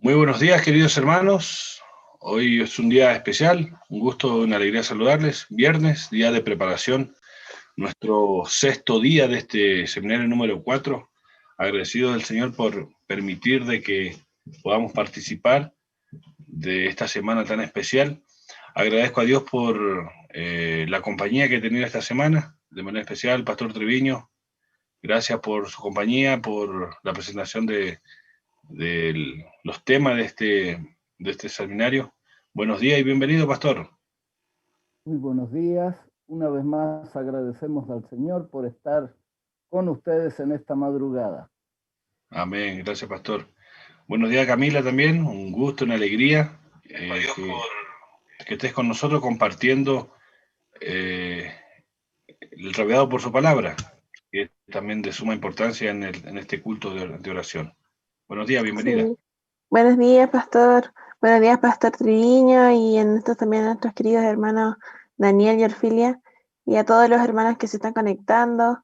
Muy buenos días, queridos hermanos. Hoy es un día especial, un gusto, una alegría saludarles. Viernes, día de preparación, nuestro sexto día de este seminario número 4. Agradecido del Señor por permitir de que podamos participar de esta semana tan especial. Agradezco a Dios por la compañía que he tenido esta semana, de manera especial, Pastor Treviño. Gracias por su compañía, por la presentación de los temas de este seminario. Buenos días y bienvenido, pastor. Muy buenos días. Una vez más agradecemos al Señor por estar con ustedes en esta madrugada. Amén, gracias, pastor. Buenos días, Camila, también. Un gusto, una alegría que estés con nosotros compartiendo el rodeado por su palabra, que es también de suma importancia en este culto de oración. Buenos días, bienvenida. Sí. Buenos días, pastor. Buenos días, pastor Triviño, y en estos también a nuestros queridos hermanos Daniel y Orfilia, y a todos los hermanos que se están conectando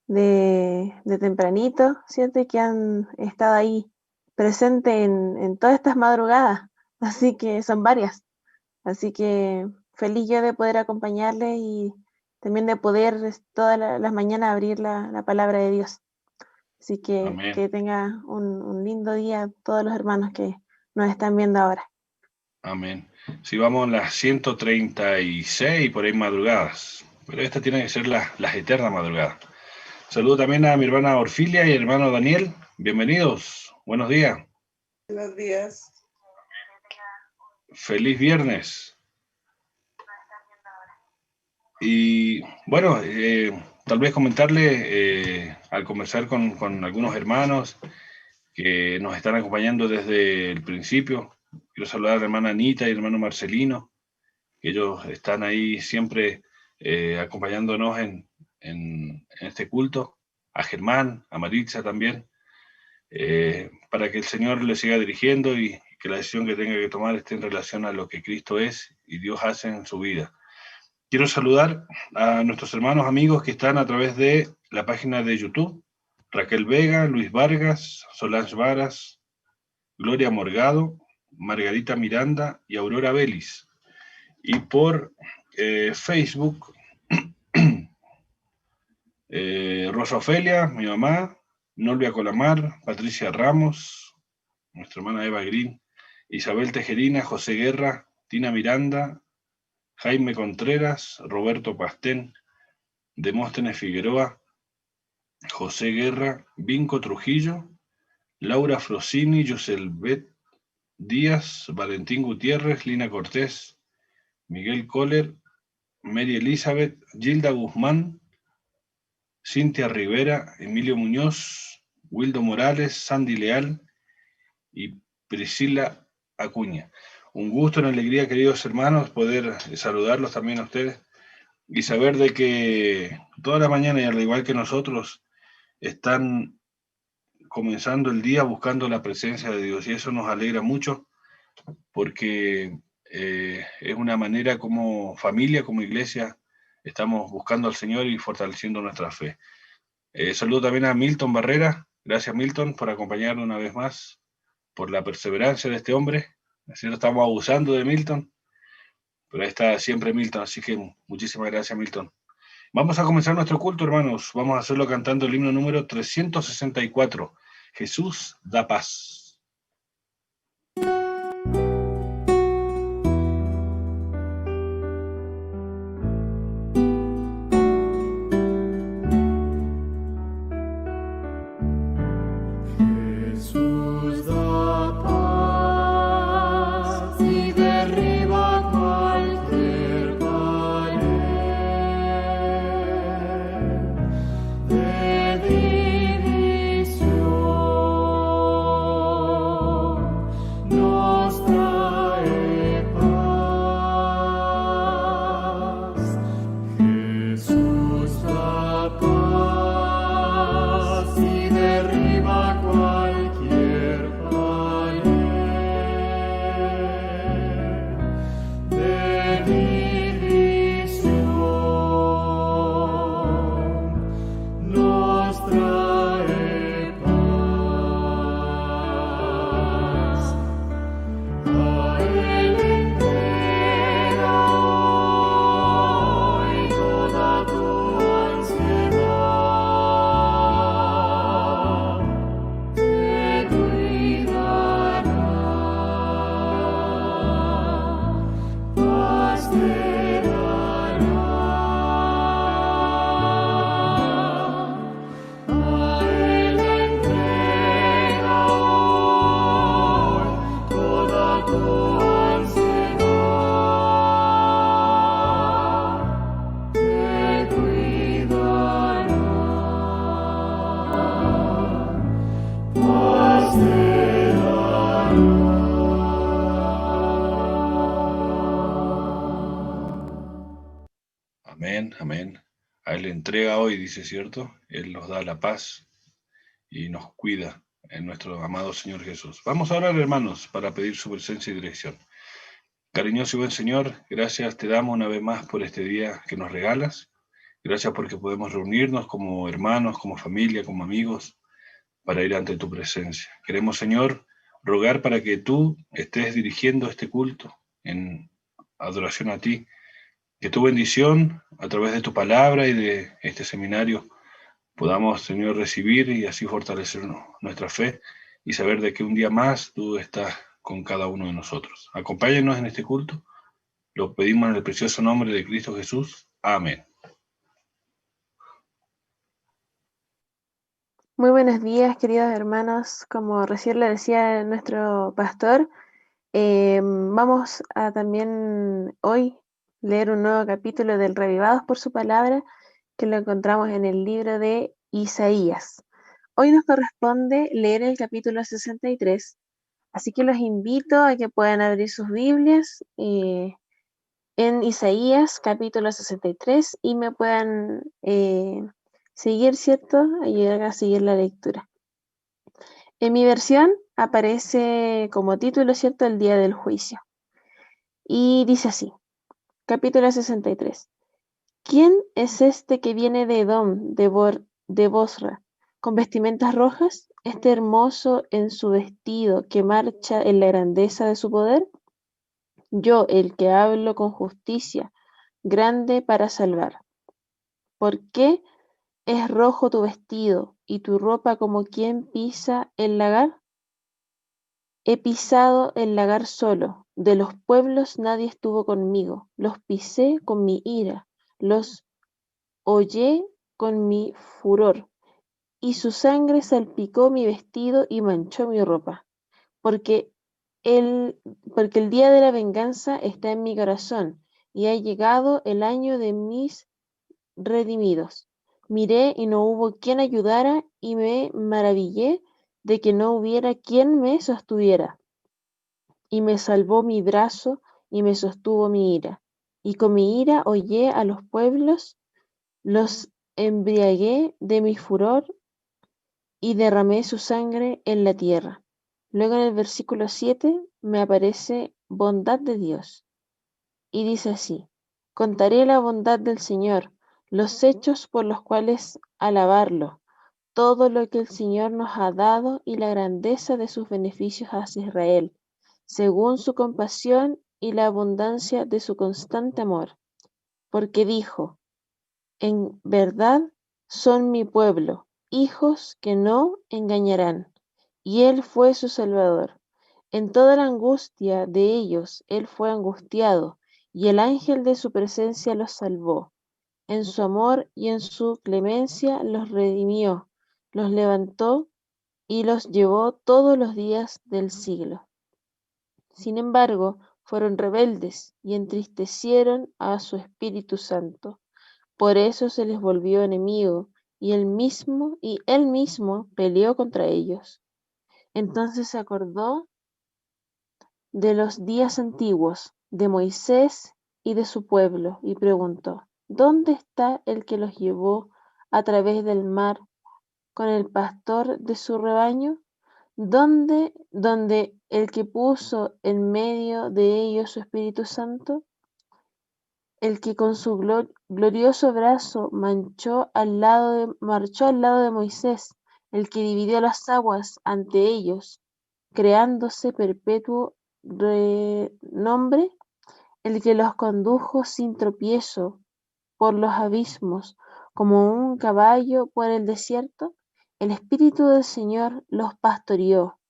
de tempranito, ¿cierto? Y que han estado ahí presentes en todas estas madrugadas, así que son varias. Así que feliz yo de poder acompañarles y también de poder todas las mañanas abrir la palabra de Dios. Así que tenga un lindo día todos los hermanos que nos están viendo ahora. Amén. Si vamos en las 136 por ahí madrugadas, pero esta tiene que ser las eternas madrugadas. Saludo también a mi hermana Orfilia y hermano Daniel. Bienvenidos. Buenos días. Buenos días. Feliz viernes. Y bueno, tal vez comentarle al conversar con algunos hermanos que nos están acompañando desde el principio. Quiero saludar a la hermana Anita y al hermano Marcelino, que ellos están ahí siempre acompañándonos en este culto. A Germán, a Maritza también, para que el Señor le siga dirigiendo y que la decisión que tenga que tomar esté en relación a lo que Cristo es y Dios hace en su vida. Quiero saludar a nuestros hermanos amigos que están a través de la página de YouTube: Raquel Vega, Luis Vargas, Solange Varas, Gloria Morgado, Margarita Miranda y Aurora Vélez. Y por Facebook, Rosa Ofelia, mi mamá, Nolvia Colamar, Patricia Ramos, nuestra hermana Eva Green, Isabel Tejerina, José Guerra, Tina Miranda, Jaime Contreras, Roberto Pastén, Demóstenes Figueroa, José Guerra, Vinco Trujillo, Laura Frosini, Joselbet Díaz, Valentín Gutiérrez, Lina Cortés, Miguel Kohler, Mary Elizabeth, Gilda Guzmán, Cintia Rivera, Emilio Muñoz, Wildo Morales, Sandy Leal y Priscila Acuña. Un gusto, una alegría, queridos hermanos, poder saludarlos también a ustedes y saber de que toda la mañana, y al igual que nosotros, están comenzando el día buscando la presencia de Dios, y eso nos alegra mucho porque es una manera como familia, como iglesia, estamos buscando al Señor y fortaleciendo nuestra fe. Saludo también a Milton Barrera. Gracias, Milton, por acompañarnos una vez más, por la perseverancia de este hombre. Así no estamos abusando de Milton, pero ahí está siempre Milton, así que muchísimas gracias, Milton. Vamos a comenzar nuestro culto, hermanos. Vamos a hacerlo cantando el himno número 364. Jesús da paz. De división. amén. A Él le entrega hoy, dice, ¿cierto? Él nos da la paz y nos cuida en nuestro amado Señor Jesús. Vamos a orar, hermanos, para pedir su presencia y dirección. Cariñoso y buen Señor, gracias te damos una vez más por este día que nos regalas. Gracias porque podemos reunirnos como hermanos, como familia, como amigos, para ir ante tu presencia. Queremos, Señor, rogar para que tú estés dirigiendo este culto en adoración a ti, que tu bendición a través de tu palabra y de este seminario podamos, Señor, recibir y así fortalecer nuestra fe y saber de que un día más tú estás con cada uno de nosotros. Acompáñenos en este culto. Lo pedimos en el precioso nombre de Cristo Jesús. Amén. Muy buenos días, queridos hermanos. Como recién le decía nuestro pastor, vamos a también hoy leer un nuevo capítulo del Revivados por su palabra, que lo encontramos en el libro de Isaías. Hoy nos corresponde leer el capítulo 63, así que los invito a que puedan abrir sus Biblias en Isaías capítulo 63 y me puedan seguir, ¿cierto? Ayudar a seguir la lectura. En mi versión aparece como título, ¿cierto?, el día del juicio. Y dice así, capítulo 63. ¿Quién es este que viene de Edom, de Bosra, con vestimentas rojas? ¿Este hermoso en su vestido que marcha en la grandeza de su poder? Yo, el que hablo con justicia, grande para salvar. ¿Por qué es rojo tu vestido y tu ropa como quien pisa el lagar? He pisado el lagar solo, de los pueblos nadie estuvo conmigo, los pisé con mi ira, los hollé con mi furor, y su sangre salpicó mi vestido y manchó mi ropa, porque el, porque el día de la venganza está en mi corazón, y ha llegado el año de mis redimidos. Miré y no hubo quien ayudara, y me maravillé de que no hubiera quien me sostuviera. Y me salvó mi brazo y me sostuvo mi ira. Y con mi ira hollé a los pueblos, los embriagué de mi furor y derramé su sangre en la tierra. Luego en el versículo 7 me aparece bondad de Dios. Y dice así, contaré la bondad del Señor, los hechos por los cuales alabarlo, todo lo que el Señor nos ha dado y la grandeza de sus beneficios hacia Israel, según su compasión y la abundancia de su constante amor. Porque dijo, en verdad son mi pueblo, hijos que no engañarán, y Él fue su Salvador. En toda la angustia de ellos Él fue angustiado, y el ángel de su presencia los salvó. En su amor y en su clemencia los redimió, los levantó y los llevó todos los días del siglo. Sin embargo, fueron rebeldes y entristecieron a su Espíritu Santo. Por eso se les volvió enemigo, y él mismo peleó contra ellos. Entonces se acordó de los días antiguos, de Moisés y de su pueblo, y preguntó, ¿dónde está el que los llevó a través del mar con el pastor de su rebaño? ¿Donde el que puso en medio de ellos su Espíritu Santo? El que con su glorioso brazo marchó al lado de Moisés, el que dividió las aguas ante ellos, creándose perpetuo renombre, el que los condujo sin tropiezo por los abismos, como un caballo por el desierto. El Espíritu del Señor los pastoreó,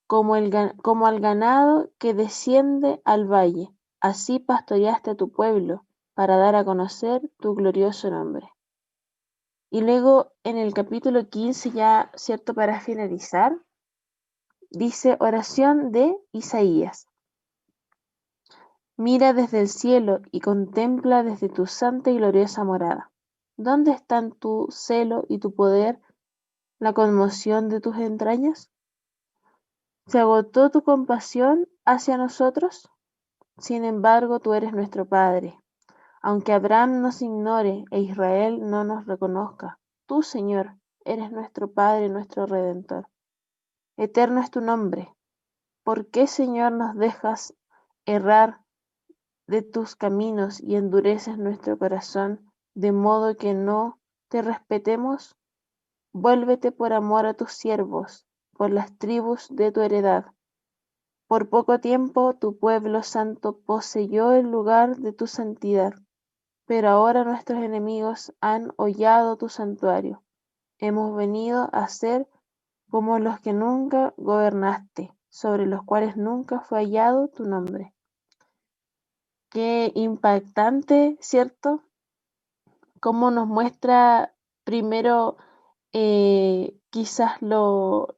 como al ganado que desciende al valle. Así pastoreaste a tu pueblo, para dar a conocer tu glorioso nombre. Y luego en el capítulo 15, ya cierto para finalizar, dice oración de Isaías. Mira desde el cielo y contempla desde tu santa y gloriosa morada. ¿Dónde están tu celo y tu poder, la conmoción de tus entrañas? ¿Se agotó tu compasión hacia nosotros? Sin embargo, tú eres nuestro Padre. Aunque Abraham nos ignore e Israel no nos reconozca, tú, Señor, eres nuestro Padre, nuestro Redentor. Eterno es tu nombre. ¿Por qué, Señor, nos dejas errar de tus caminos y endureces nuestro corazón, de modo que no te respetemos? Vuélvete por amor a tus siervos, por las tribus de tu heredad. Por poco tiempo tu pueblo santo poseyó el lugar de tu santidad, pero ahora nuestros enemigos han hollado tu santuario. Hemos venido a ser como los que nunca gobernaste, sobre los cuales nunca fue hallado tu nombre. Qué impactante, ¿cierto? Cómo nos muestra primero quizás lo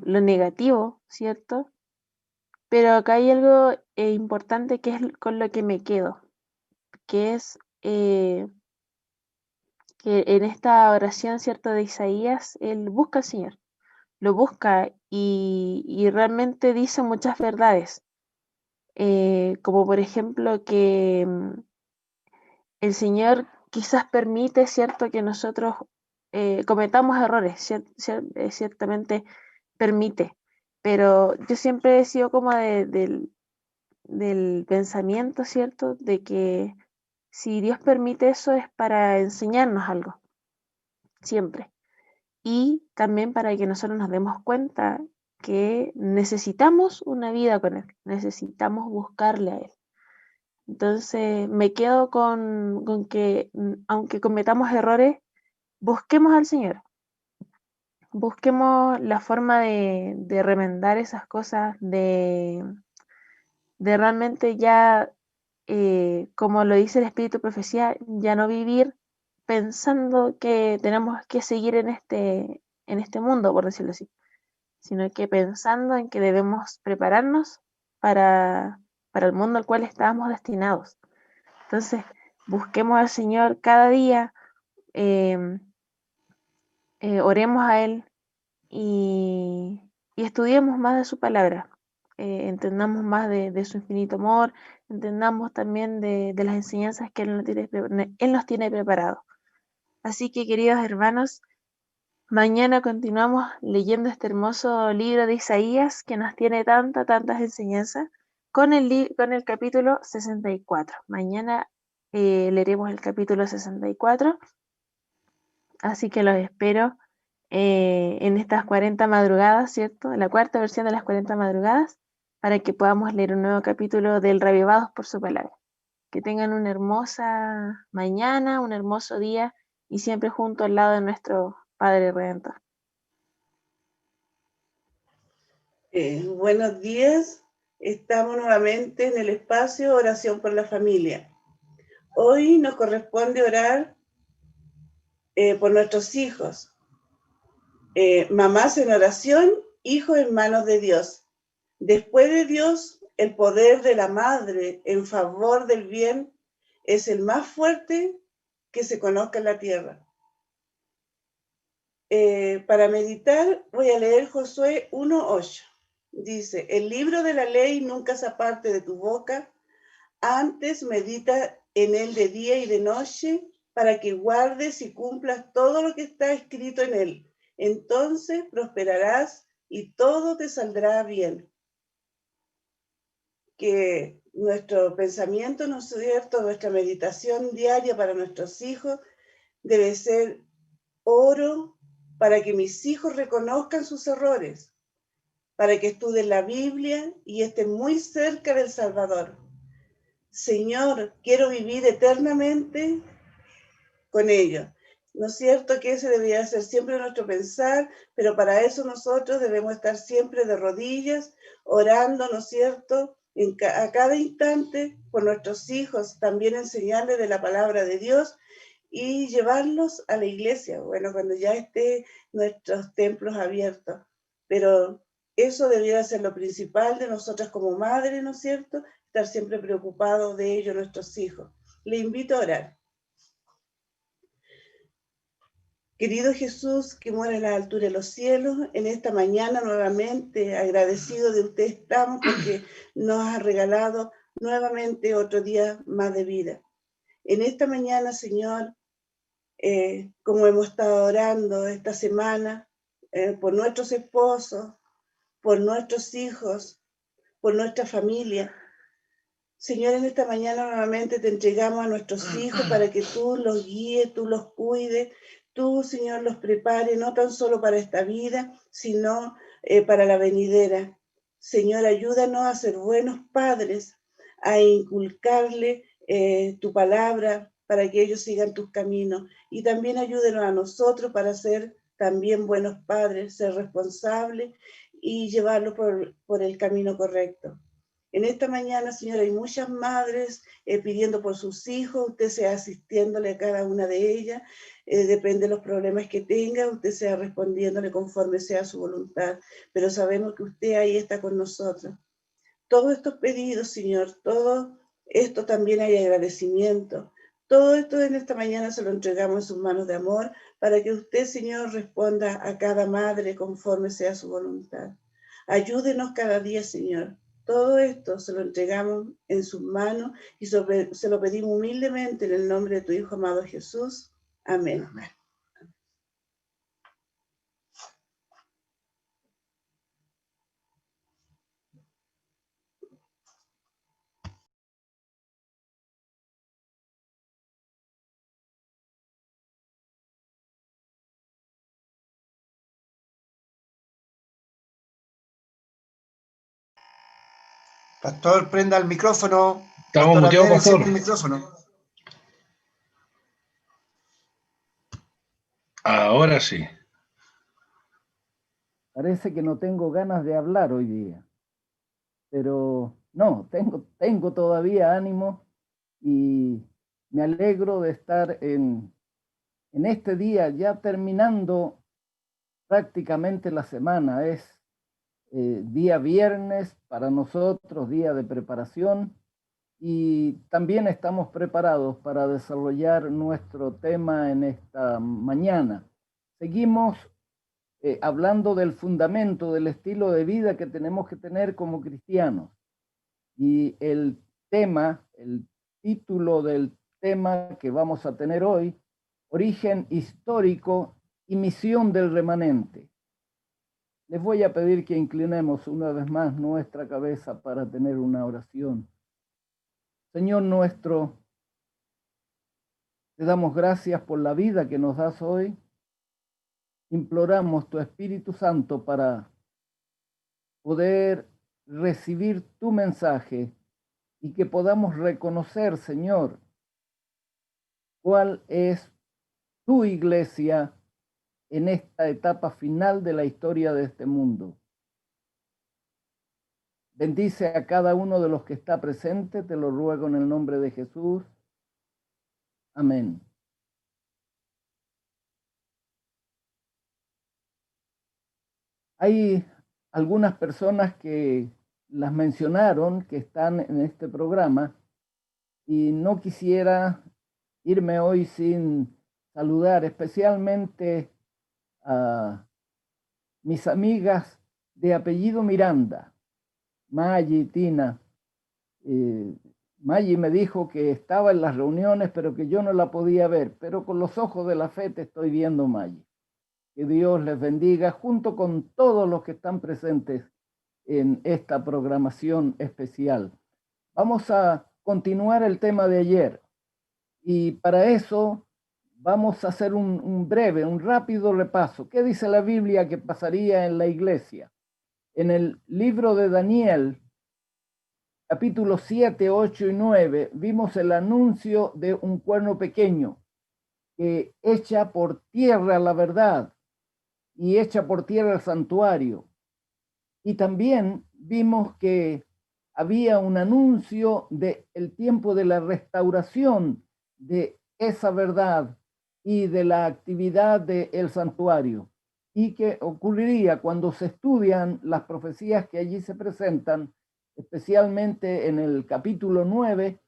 negativo, ¿cierto? Pero acá hay algo importante que es con lo que me quedo, que es que en esta oración, ¿cierto?, de Isaías, él busca al Señor, lo busca y realmente dice muchas verdades, como por ejemplo que el Señor quizás permite, ¿cierto?, que nosotros cometamos errores, ciertamente permite, pero yo siempre he sido como del pensamiento, ¿cierto?, de que si Dios permite eso es para enseñarnos algo, siempre. Y también para que nosotros nos demos cuenta que necesitamos una vida con Él, necesitamos buscarle a Él. Entonces me quedo con que aunque cometamos errores, busquemos al Señor, busquemos la forma de remendar esas cosas, de realmente ya, como lo dice el Espíritu Profecía, ya no vivir pensando que tenemos que seguir en este mundo, por decirlo así, sino que pensando en que debemos prepararnos para el mundo al cual estábamos destinados. Entonces, busquemos al Señor cada día, oremos a Él y estudiemos más de su palabra, entendamos más de su infinito amor, entendamos también de las enseñanzas que Él nos tiene preparado. Así que, queridos hermanos, mañana continuamos leyendo este hermoso libro de Isaías que nos tiene tantas enseñanzas con el capítulo 64. Mañana leeremos el capítulo 64, así que los espero en estas 40 madrugadas, ¿cierto? En la cuarta versión de las 40 madrugadas, para que podamos leer un nuevo capítulo del Reavivados por su palabra. Que tengan una hermosa mañana, un hermoso día y siempre junto al lado de nuestro Padre Redentor. Buenos días, estamos nuevamente en el espacio Oración por la Familia. Hoy nos corresponde orar por nuestros hijos. Mamás en oración, hijos en manos de Dios. Después de Dios, el poder de la madre en favor del bien es el más fuerte que se conozca en la tierra. Para meditar voy a leer Josué 1:8. Dice, el libro de la ley nunca se aparte de tu boca, antes medita en él de día y de noche, para que guardes y cumplas todo lo que está escrito en él. Entonces prosperarás y todo te saldrá bien. Que nuestro pensamiento, ¿no es cierto?, nuestra meditación diaria para nuestros hijos debe ser: oro para que mis hijos reconozcan sus errores, para que estudien la Biblia y estén muy cerca del Salvador. Señor, quiero vivir eternamente con ellos. ¿No es cierto que ese debería ser siempre nuestro pensar? Pero para eso nosotros debemos estar siempre de rodillas, orando, ¿no es cierto?, a cada instante por nuestros hijos, también enseñarles de la palabra de Dios y llevarlos a la iglesia, bueno, cuando ya esté nuestros templos abiertos. Pero eso debería ser lo principal de nosotras como madres, ¿no es cierto?, estar siempre preocupados de ellos, nuestros hijos. Le invito a orar. Querido Jesús, que mora en la altura de los cielos, en esta mañana nuevamente agradecido de usted estamos porque nos ha regalado nuevamente otro día más de vida. En esta mañana, Señor, como hemos estado orando esta semana, por nuestros esposos, por nuestros hijos, por nuestra familia. Señor, en esta mañana nuevamente te entregamos a nuestros hijos para que tú los guíes, tú los cuides, tú, Señor, los prepares, no tan solo para esta vida, sino para la venidera. Señor, ayúdanos a ser buenos padres, a inculcarle tu palabra para que ellos sigan tus caminos. Y también ayúdenos a nosotros para ser también buenos padres, ser responsables y llevarlos por el camino correcto. En esta mañana, Señor, hay muchas madres pidiendo por sus hijos, usted sea asistiéndole a cada una de ellas, depende de los problemas que tenga, usted sea respondiéndole conforme sea su voluntad, pero sabemos que usted ahí está con nosotros. Todos estos pedidos, Señor, todo esto también hay agradecimiento. Todo esto en esta mañana se lo entregamos en sus manos de amor para que usted, Señor, responda a cada madre conforme sea su voluntad. Ayúdenos cada día, Señor. Todo esto se lo entregamos en sus manos y se lo pedimos humildemente en el nombre de tu Hijo amado Jesús. Amén. Amén. Pastor, prenda el micrófono. Estamos muteados, pastor. El micrófono. Ahora sí. Parece que no tengo ganas de hablar hoy día, pero no, tengo todavía ánimo y me alegro de estar en este día ya terminando prácticamente la semana. Es día viernes para nosotros, día de preparación, y también estamos preparados para desarrollar nuestro tema en esta mañana. Seguimos hablando del fundamento, del estilo de vida que tenemos que tener como cristianos. Y el título del tema que vamos a tener hoy, origen histórico y misión del remanente. Les voy a pedir que inclinemos una vez más nuestra cabeza para tener una oración. Señor nuestro, te damos gracias por la vida que nos das hoy. Imploramos tu Espíritu Santo para poder recibir tu mensaje y que podamos reconocer, Señor, cuál es tu iglesia en esta etapa final de la historia de este mundo. Bendice a cada uno de los que está presente, te lo ruego en el nombre de Jesús. Amén. Hay algunas personas que las mencionaron, que están en este programa, y no quisiera irme hoy sin saludar especialmente a mis amigas de apellido Miranda, Maggie y Tina. Maggie me dijo que estaba en las reuniones, pero que yo no la podía ver, pero con los ojos de la fe te estoy viendo, Maggie. Que Dios les bendiga junto con todos los que están presentes en esta programación especial. Vamos a continuar el tema de ayer y para eso vamos a hacer un rápido repaso. ¿Qué dice la Biblia que pasaría en la iglesia? En el libro de Daniel, capítulos 7, 8 y 9, vimos el anuncio de un cuerno pequeño que echa por tierra la verdad y echa por tierra el santuario. Y también vimos que había un anuncio del tiempo de la restauración de esa verdad y de la actividad del santuario, y que ocurriría cuando se estudian las profecías que allí se presentan, especialmente en el capítulo 9,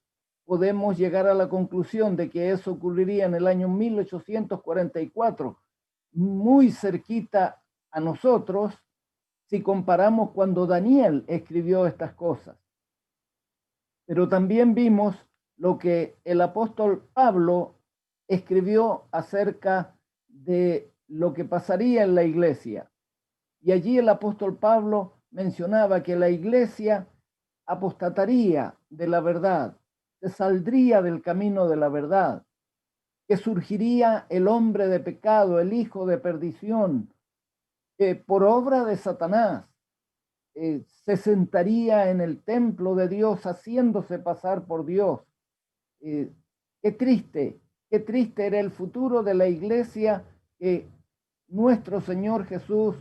podemos llegar a la conclusión de que eso ocurriría en el año 1844, muy cerquita a nosotros, si comparamos cuando Daniel escribió estas cosas. Pero también vimos lo que el apóstol Pablo escribió acerca de lo que pasaría en la iglesia. Y allí el apóstol Pablo mencionaba que la iglesia apostataría de la verdad, se saldría del camino de la verdad, que surgiría el hombre de pecado, el hijo de perdición, que por obra de Satanás se sentaría en el templo de Dios haciéndose pasar por Dios. Qué triste era el futuro de la iglesia que nuestro Señor Jesús,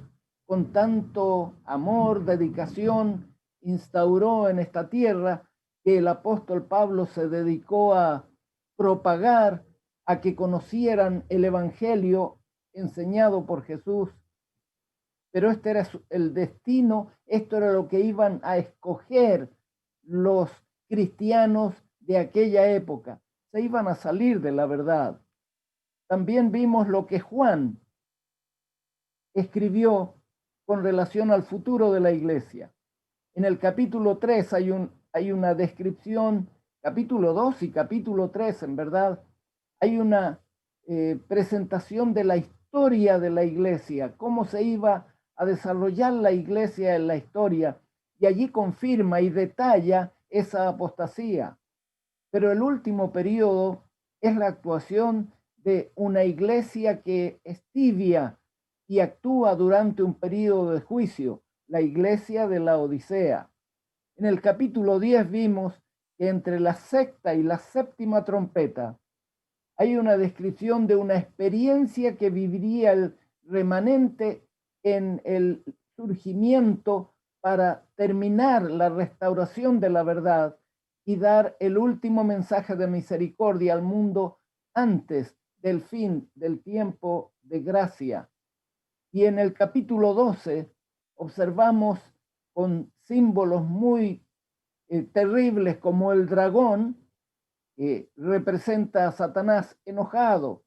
con tanto amor, dedicación, instauró en esta tierra, que el apóstol Pablo se dedicó a propagar, a que conocieran el evangelio enseñado por Jesús. Pero este era el destino, esto era lo que iban a escoger los cristianos de aquella época. Se iban a salir de la verdad. También vimos lo que Juan escribió con relación al futuro de la iglesia. En el capítulo 3 hay una descripción, capítulo 2 y capítulo 3, en verdad, hay una presentación de la historia de la iglesia, cómo se iba a desarrollar la iglesia en la historia, y allí confirma y detalla esa apostasía. Pero el último periodo es la actuación de una iglesia que es tibia y actúa durante un periodo de juicio, la iglesia de la Odisea. En el capítulo 10 vimos que entre la sexta y la séptima trompeta hay una descripción de una experiencia que viviría el remanente en el surgimiento para terminar la restauración de la verdad y dar el último mensaje de misericordia al mundo antes del fin del tiempo de gracia. Y en el capítulo 12 observamos con símbolos muy terribles, como el dragón, que representa a Satanás enojado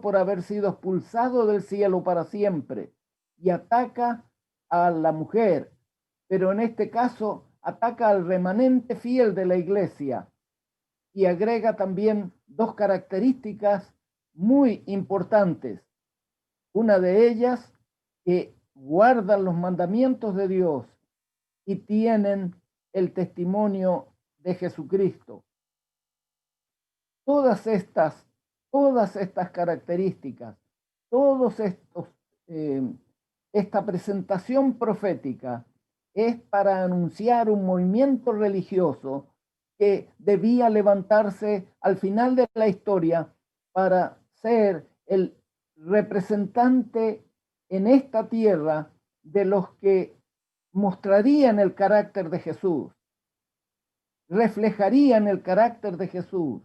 por haber sido expulsado del cielo para siempre, y ataca a la mujer, pero en este caso ataca al remanente fiel de la iglesia, y agrega también dos características muy importantes. Una de ellas, que guardan los mandamientos de Dios y tienen el testimonio de Jesucristo. Todas estas características, esta presentación profética es para anunciar un movimiento religioso que debía levantarse al final de la historia para ser el representante en esta tierra de los que mostrarían el carácter de Jesús, reflejarían el carácter de Jesús.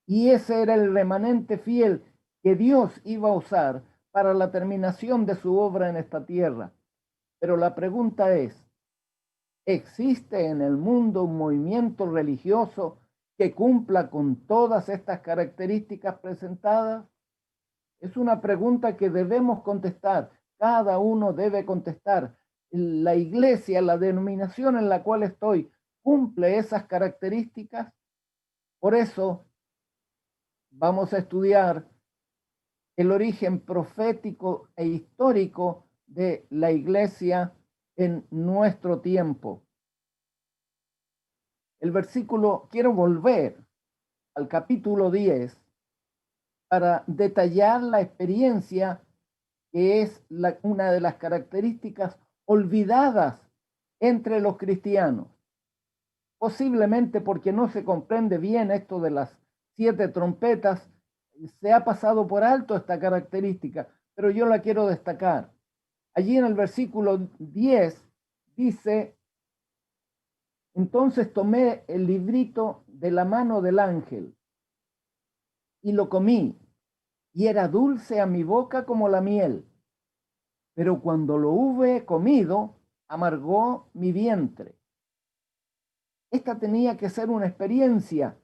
Y ese era el remanente fiel que Dios iba a usar para la terminación de su obra en esta tierra. Pero la pregunta es, ¿existe en el mundo un movimiento religioso que cumpla con todas estas características presentadas? Es una pregunta que debemos contestar. Cada uno debe contestar. La iglesia, la denominación en la cual estoy, ¿cumple esas características? Por eso vamos a estudiar el origen profético e histórico de la iglesia en nuestro tiempo. Quiero volver al capítulo 10 para detallar la experiencia que es una de las características olvidadas entre los cristianos. Posiblemente porque no se comprende bien esto de las 7 trompetas, se ha pasado por alto esta característica, pero yo la quiero destacar. Allí en el versículo 10 dice: entonces tomé el librito de la mano del ángel y lo comí, y era dulce a mi boca como la miel, pero cuando lo hube comido, amargó mi vientre. Esta tenía que ser una experiencia.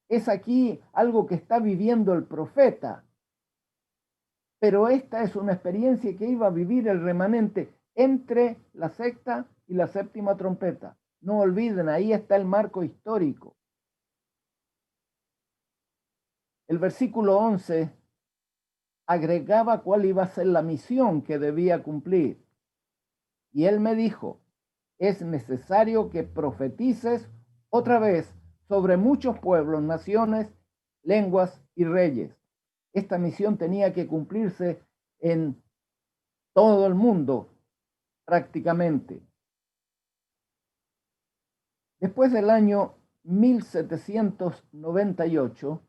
Es aquí algo que está viviendo el profeta. Pero esta es una experiencia que iba a vivir el remanente entre la sexta y la séptima trompeta. No olviden, ahí está el marco histórico. El versículo 11 agregaba cuál iba a ser la misión que debía cumplir. Y él me dijo, es necesario que profetices otra vez sobre muchos pueblos, naciones, lenguas y reyes. Esta misión tenía que cumplirse en todo el mundo, prácticamente. Después del año 1798,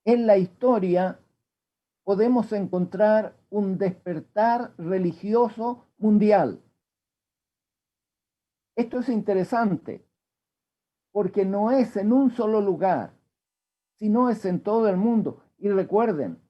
en la historia podemos encontrar un despertar religioso mundial. Esto es interesante porque no es en un solo lugar, sino es en todo el mundo. Y recuerden,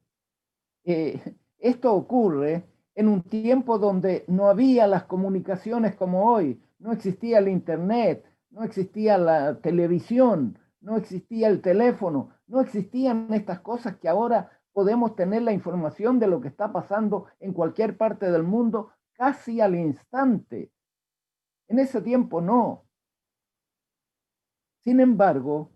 esto ocurre en un tiempo donde no había las comunicaciones como hoy, no existía el internet, no existía la televisión, no existía el teléfono, no existían estas cosas que ahora podemos tener la información de lo que está pasando en cualquier parte del mundo casi al instante. En ese tiempo no. Sin embargo,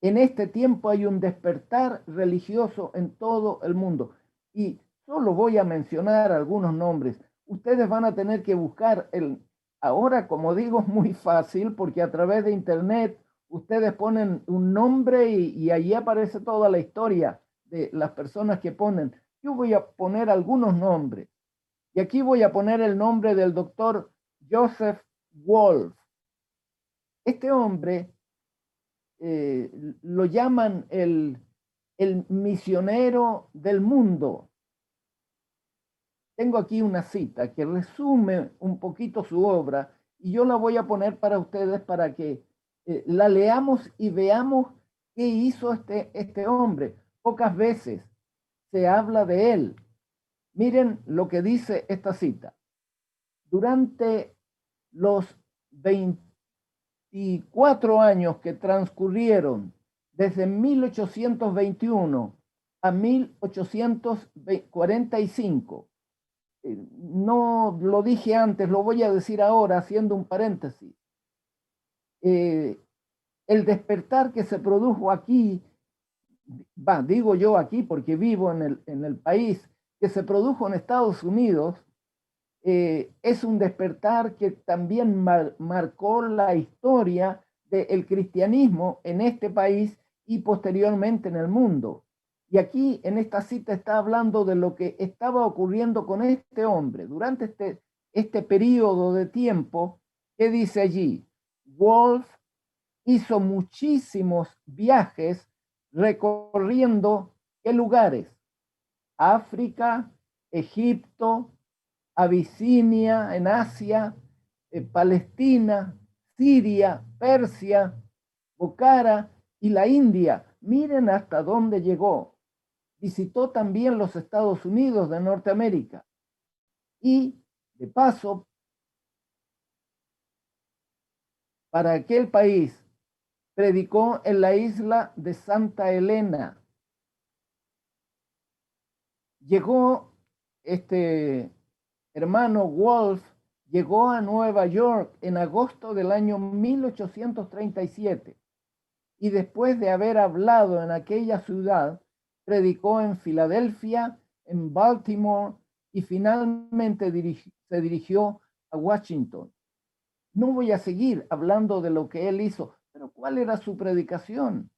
en este tiempo hay un despertar religioso en todo el mundo. Y solo voy a mencionar algunos nombres. Ustedes van a tener que buscar ahora, como digo, es muy fácil porque a través de internet ustedes ponen un nombre y allí aparece toda la historia de las personas que ponen. Yo voy a poner algunos nombres. Y aquí voy a poner el nombre del doctor Joseph Wolf. Este hombre lo llaman el misionero del mundo. Tengo aquí una cita que resume un poquito su obra y yo la voy a poner para ustedes para que la leamos y veamos qué hizo este hombre. Pocas veces se habla de él. Miren lo que dice esta cita. Durante los 24 años que transcurrieron desde 1821 a 1845, no lo dije antes, lo voy a decir ahora haciendo un paréntesis. El despertar que se produjo aquí, digo yo aquí porque vivo en el país, que se produjo en Estados Unidos, es un despertar que también marcó la historia del cristianismo en este país y posteriormente en el mundo. Y aquí en esta cita está hablando de lo que estaba ocurriendo con este hombre durante este periodo de tiempo. ¿Qué dice allí? Wolf hizo muchísimos viajes recorriendo ¿qué lugares? África, Egipto, Abisinia en Asia, Palestina, Siria, Persia, Bokhara y la India. Miren hasta dónde llegó. Visitó también los Estados Unidos de Norteamérica. Y, de paso, para aquel país, predicó en la isla de Santa Elena. Llegó este hermano Wolf, llegó a Nueva York en agosto del año 1837 y después de haber hablado en aquella ciudad, predicó en Filadelfia, en Baltimore y finalmente se dirigió a Washington. No voy a seguir hablando de lo que él hizo, pero ¿cuál era su predicación?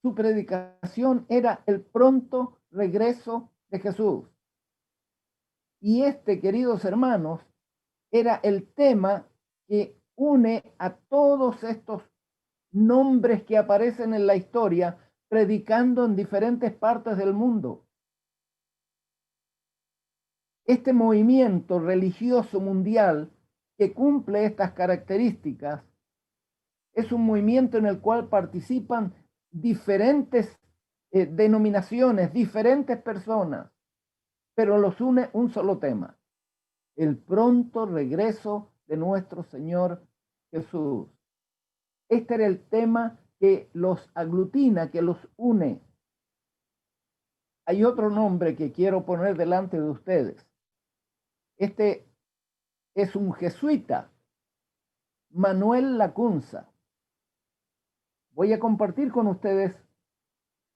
Su predicación era el pronto regreso de Jesús. Y queridos hermanos, era el tema que une a todos estos nombres que aparecen en la historia predicando en diferentes partes del mundo. Este movimiento religioso mundial que cumple estas características es un movimiento en el cual participan diferentes denominaciones, diferentes personas, pero los une un solo tema: el pronto regreso de nuestro Señor Jesús. Este era el tema que los aglutina, que los une. Hay otro nombre que quiero poner delante de ustedes. Este es un jesuita, Manuel Lacunza. voy a compartir con ustedes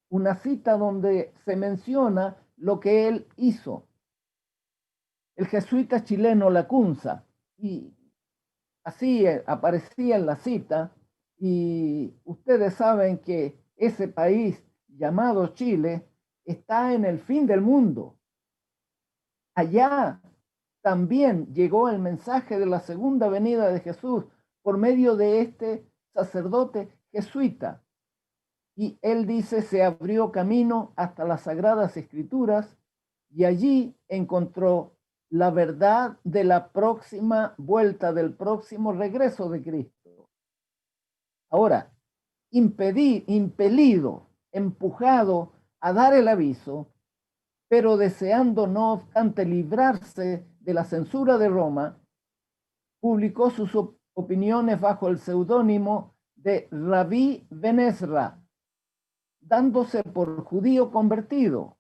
una cita donde se menciona lo que él hizo. El jesuita chileno Lacunza, y así aparecía en la cita, y ustedes saben que ese país llamado Chile está en el fin del mundo. Allá también llegó el mensaje de la segunda venida de Jesús por medio de este sacerdote jesuita. Y él dice, se abrió camino hasta las Sagradas Escrituras y allí encontró la verdad de la próxima vuelta, del próximo regreso de Cristo. Ahora, impelido, empujado a dar el aviso, pero deseando no obstante librarse de la censura de Roma, publicó sus opiniones bajo el seudónimo de Rabí Ben Ezra, dándose por judío convertido.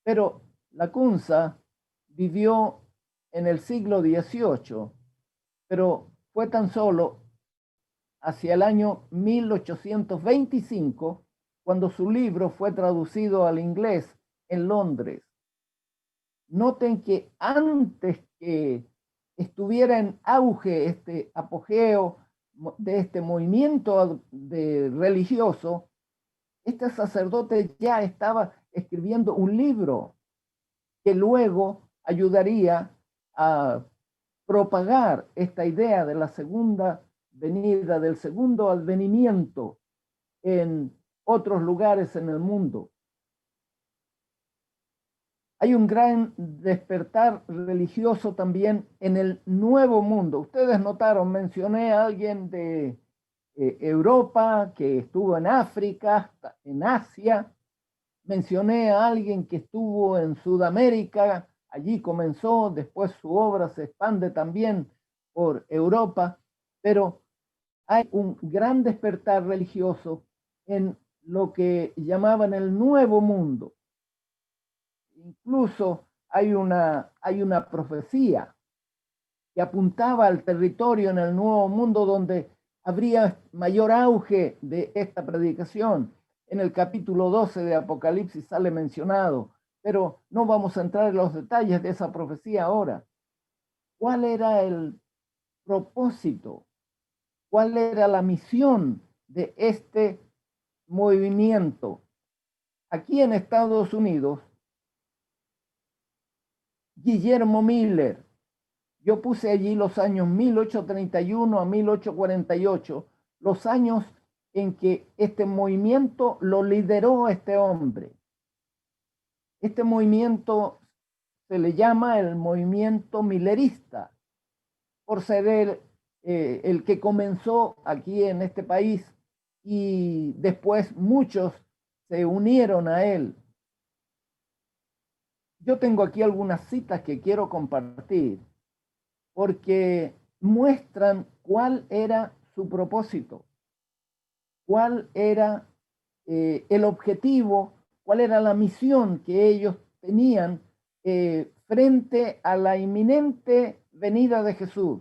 Pero Lacunza vivió en el siglo XVIII, pero fue tan solo hacia el año 1825 cuando su libro fue traducido al inglés en Londres. Noten que antes que estuviera en auge este apogeo de este movimiento religioso, este sacerdote ya estaba escribiendo un libro que luego ayudaría a propagar esta idea de la segunda venida, del segundo advenimiento en otros lugares en el mundo. Hay un gran despertar religioso también en el Nuevo Mundo. Ustedes notaron, mencioné a alguien de Europa que estuvo en África, en Asia. Mencioné a alguien que estuvo en Sudamérica, allí comenzó, después su obra se expande también por Europa, pero hay un gran despertar religioso en lo que llamaban el Nuevo Mundo. Incluso hay una profecía que apuntaba al territorio en el Nuevo Mundo donde habría mayor auge de esta predicación. En el capítulo 12 de Apocalipsis sale mencionado, pero no vamos a entrar en los detalles de esa profecía ahora. ¿Cuál era el propósito? ¿Cuál era la misión de este movimiento? Aquí en Estados Unidos, Guillermo Miller, yo puse allí los años 1831 a 1848, los años en que este movimiento lo lideró este hombre. Este movimiento se le llama el movimiento millerista, por ser el que comenzó aquí en este país y después muchos se unieron a él. Yo tengo aquí algunas citas que quiero compartir porque muestran cuál era su propósito, cuál era el objetivo, cuál era la misión que ellos tenían frente a la inminente venida de Jesús.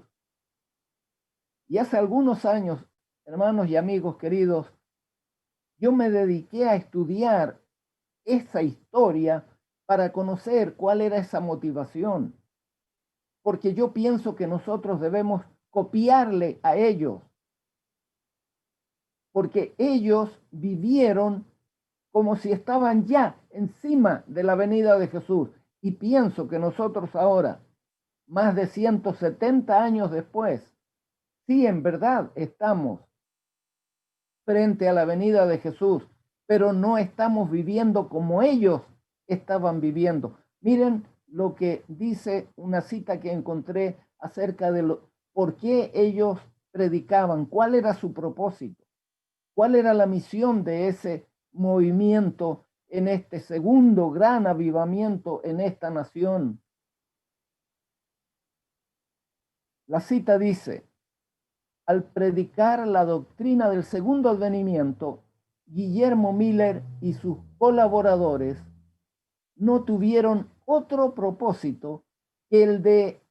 Y hace algunos años, hermanos y amigos queridos, yo me dediqué a estudiar esa historia para conocer cuál era esa motivación. Porque yo pienso que nosotros debemos copiarle a ellos. Porque ellos vivieron como si estaban ya encima de la venida de Jesús. Y pienso que nosotros ahora, más de 170 años después, sí, en verdad estamos frente a la venida de Jesús, pero no estamos viviendo como ellos estaban viviendo. Miren lo que dice una cita que encontré acerca de por qué ellos predicaban, cuál era su propósito, cuál era la misión de ese movimiento en este segundo gran avivamiento en esta nación. La cita dice: al predicar la doctrina del segundo advenimiento, Guillermo Miller y sus colaboradores no tuvieron otro propósito que el de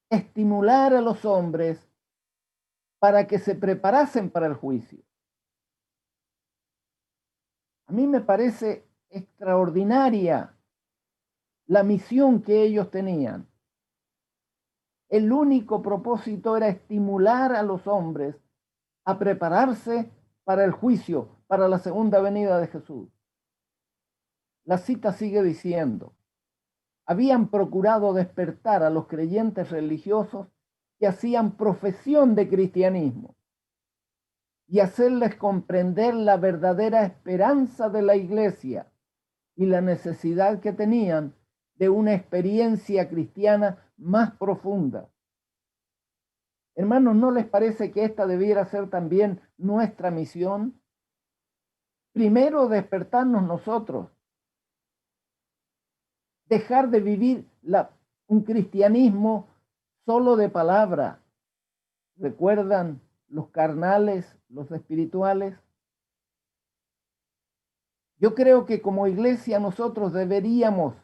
estimular a los hombres para que se preparasen para el juicio. A mí me parece extraordinaria la misión que ellos tenían. El único propósito era estimular a los hombres a prepararse para el juicio, para la segunda venida de Jesús. La cita sigue diciendo: habían procurado despertar a los creyentes religiosos que hacían profesión de cristianismo y hacerles comprender la verdadera esperanza de la iglesia y la necesidad que tenían de una experiencia cristiana más profunda. Hermanos, ¿no les parece que esta debiera ser también nuestra misión? Primero, despertarnos nosotros, dejar de vivir un cristianismo solo de palabra. ¿Recuerdan los carnales, los espirituales? Yo creo que como iglesia nosotros deberíamos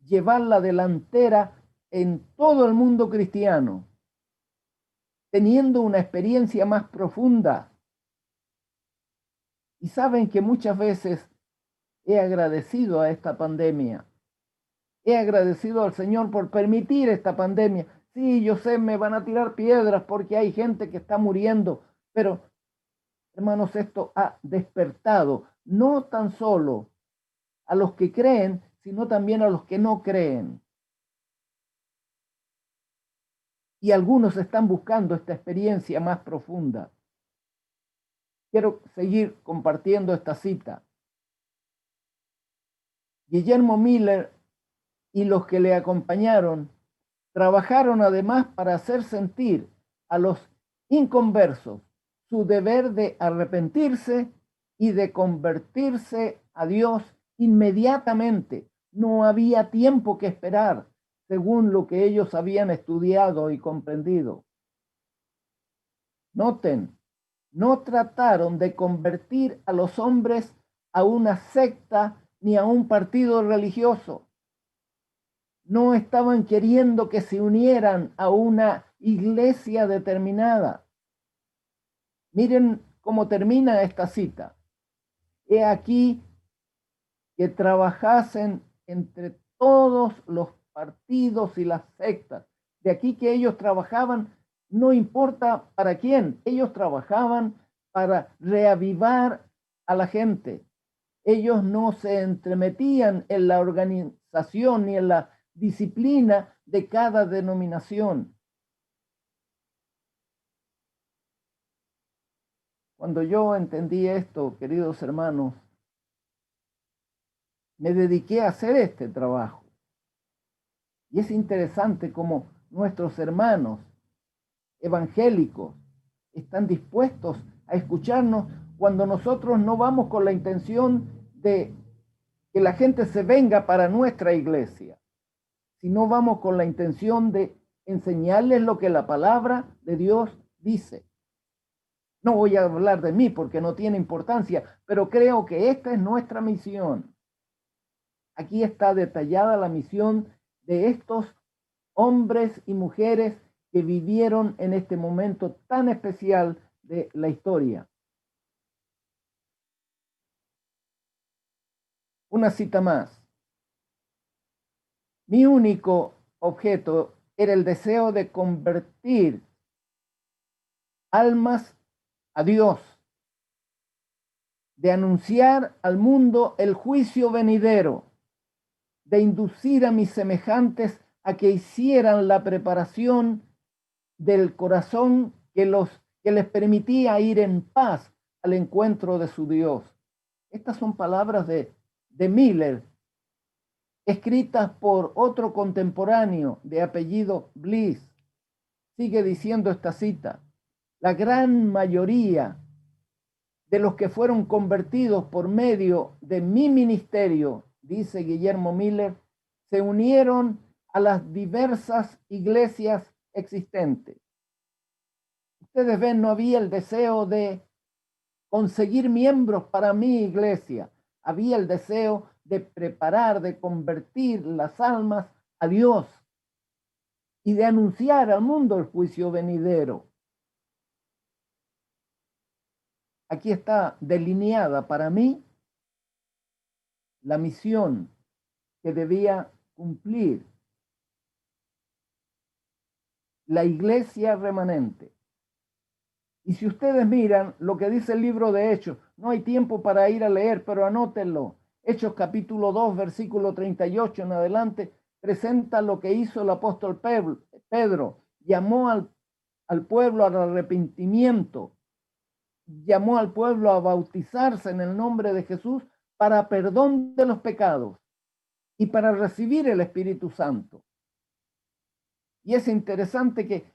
llevar la delantera en todo el mundo cristiano, teniendo una experiencia más profunda. Y saben que muchas veces he agradecido a esta pandemia. He agradecido al Señor por permitir esta pandemia. Sí, yo sé, me van a tirar piedras porque hay gente que está muriendo, pero hermanos, esto ha despertado no tan solo a los que creen, sino también a los que no creen. Y algunos están buscando esta experiencia más profunda. Quiero seguir compartiendo esta cita. Guillermo Miller y los que le acompañaron trabajaron además para hacer sentir a los inconversos su deber de arrepentirse y de convertirse a Dios inmediatamente. No había tiempo que esperar, según lo que ellos habían estudiado y comprendido. Noten, no trataron de convertir a los hombres a una secta ni a un partido religioso. No estaban queriendo que se unieran a una iglesia determinada. Miren cómo termina esta cita. He aquí que trabajasen entre todos los partidos y las sectas. De aquí que ellos trabajaban, no importa para quién, ellos trabajaban para reavivar a la gente. Ellos no se entremetían en la organización ni en la disciplina de cada denominación. Cuando yo entendí esto, queridos hermanos, me dediqué a hacer este trabajo. Y es interesante cómo nuestros hermanos evangélicos están dispuestos a escucharnos cuando nosotros no vamos con la intención de que la gente se venga para nuestra iglesia, sino vamos con la intención de enseñarles lo que la palabra de Dios dice. No voy a hablar de mí porque no tiene importancia, pero creo que esta es nuestra misión. Aquí está detallada la misión de estos hombres y mujeres que vivieron en este momento tan especial de la historia. Una cita más. Mi único objeto era el deseo de convertir almas a Dios, de anunciar al mundo el juicio venidero, de inducir a mis semejantes a que hicieran la preparación del corazón que les permitía ir en paz al encuentro de su Dios. Estas son palabras de Miller, escritas por otro contemporáneo de apellido Bliss. Sigue diciendo esta cita: la gran mayoría de los que fueron convertidos por medio de mi ministerio, dice Guillermo Miller, se unieron a las diversas iglesias existentes. Ustedes ven, no había el deseo de conseguir miembros para mi iglesia, había el deseo de preparar, de convertir las almas a Dios y de anunciar al mundo el juicio venidero. aquí está delineada para mí la misión que debía cumplir la iglesia remanente. Y si ustedes miran lo que dice el libro de Hechos, no hay tiempo para ir a leer, pero anótenlo. Hechos capítulo 2, versículo 38 en adelante, presenta lo que hizo el apóstol Pedro. Llamó al pueblo al arrepentimiento, llamó al pueblo a bautizarse en el nombre de Jesús para perdón de los pecados y para recibir el Espíritu Santo. Y es interesante que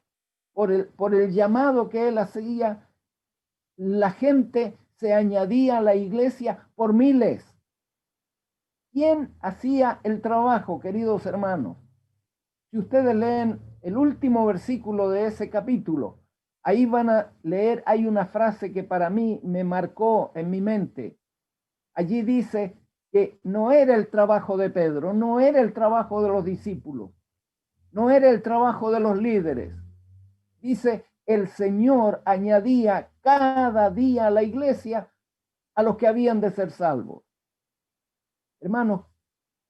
por el llamado que él hacía, la gente se añadía a la iglesia por miles. ¿Quién hacía el trabajo, queridos hermanos? Si ustedes leen el último versículo de ese capítulo, ahí van a leer, hay una frase que para mí me marcó en mi mente. Allí dice que no era el trabajo de Pedro, no era el trabajo de los discípulos, no era el trabajo de los líderes. Dice, el Señor añadía cada día a la iglesia a los que habían de ser salvos. Hermanos,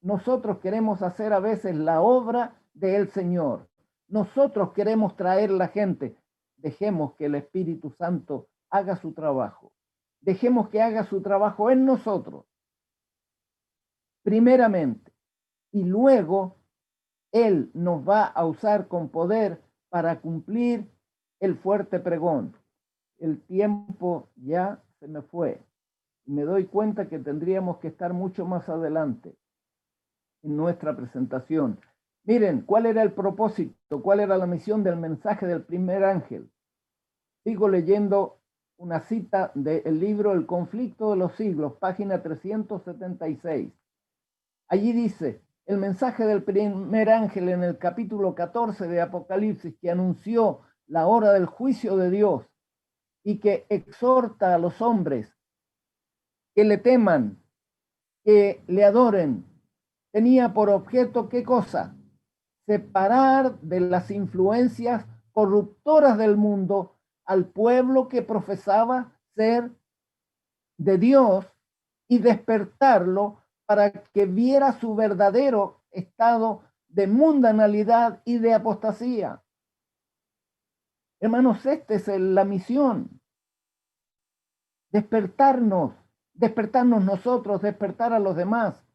nosotros queremos hacer a veces la obra del Señor. Nosotros queremos traer la gente. Dejemos que el Espíritu Santo haga su trabajo. Dejemos que haga su trabajo en nosotros, primeramente. Y luego Él nos va a usar con poder para cumplir el fuerte pregón. El tiempo ya se me fue. Y me doy cuenta que tendríamos que estar mucho más adelante en nuestra presentación. Miren, ¿cuál era el propósito? ¿Cuál era la misión del mensaje del primer ángel? Sigo leyendo una cita del libro El conflicto de los siglos, página 376. Allí dice, el mensaje del primer ángel en el capítulo 14 de Apocalipsis, que anunció la hora del juicio de Dios y que exhorta a los hombres que le teman, que le adoren, tenía por objeto, ¿qué cosa? Separar de las influencias corruptoras del mundo al pueblo que profesaba ser de Dios y despertarlo para que viera su verdadero estado de mundanalidad y de apostasía. Hermanos, esta es la misión. Despertarnos nosotros, despertar a los demás.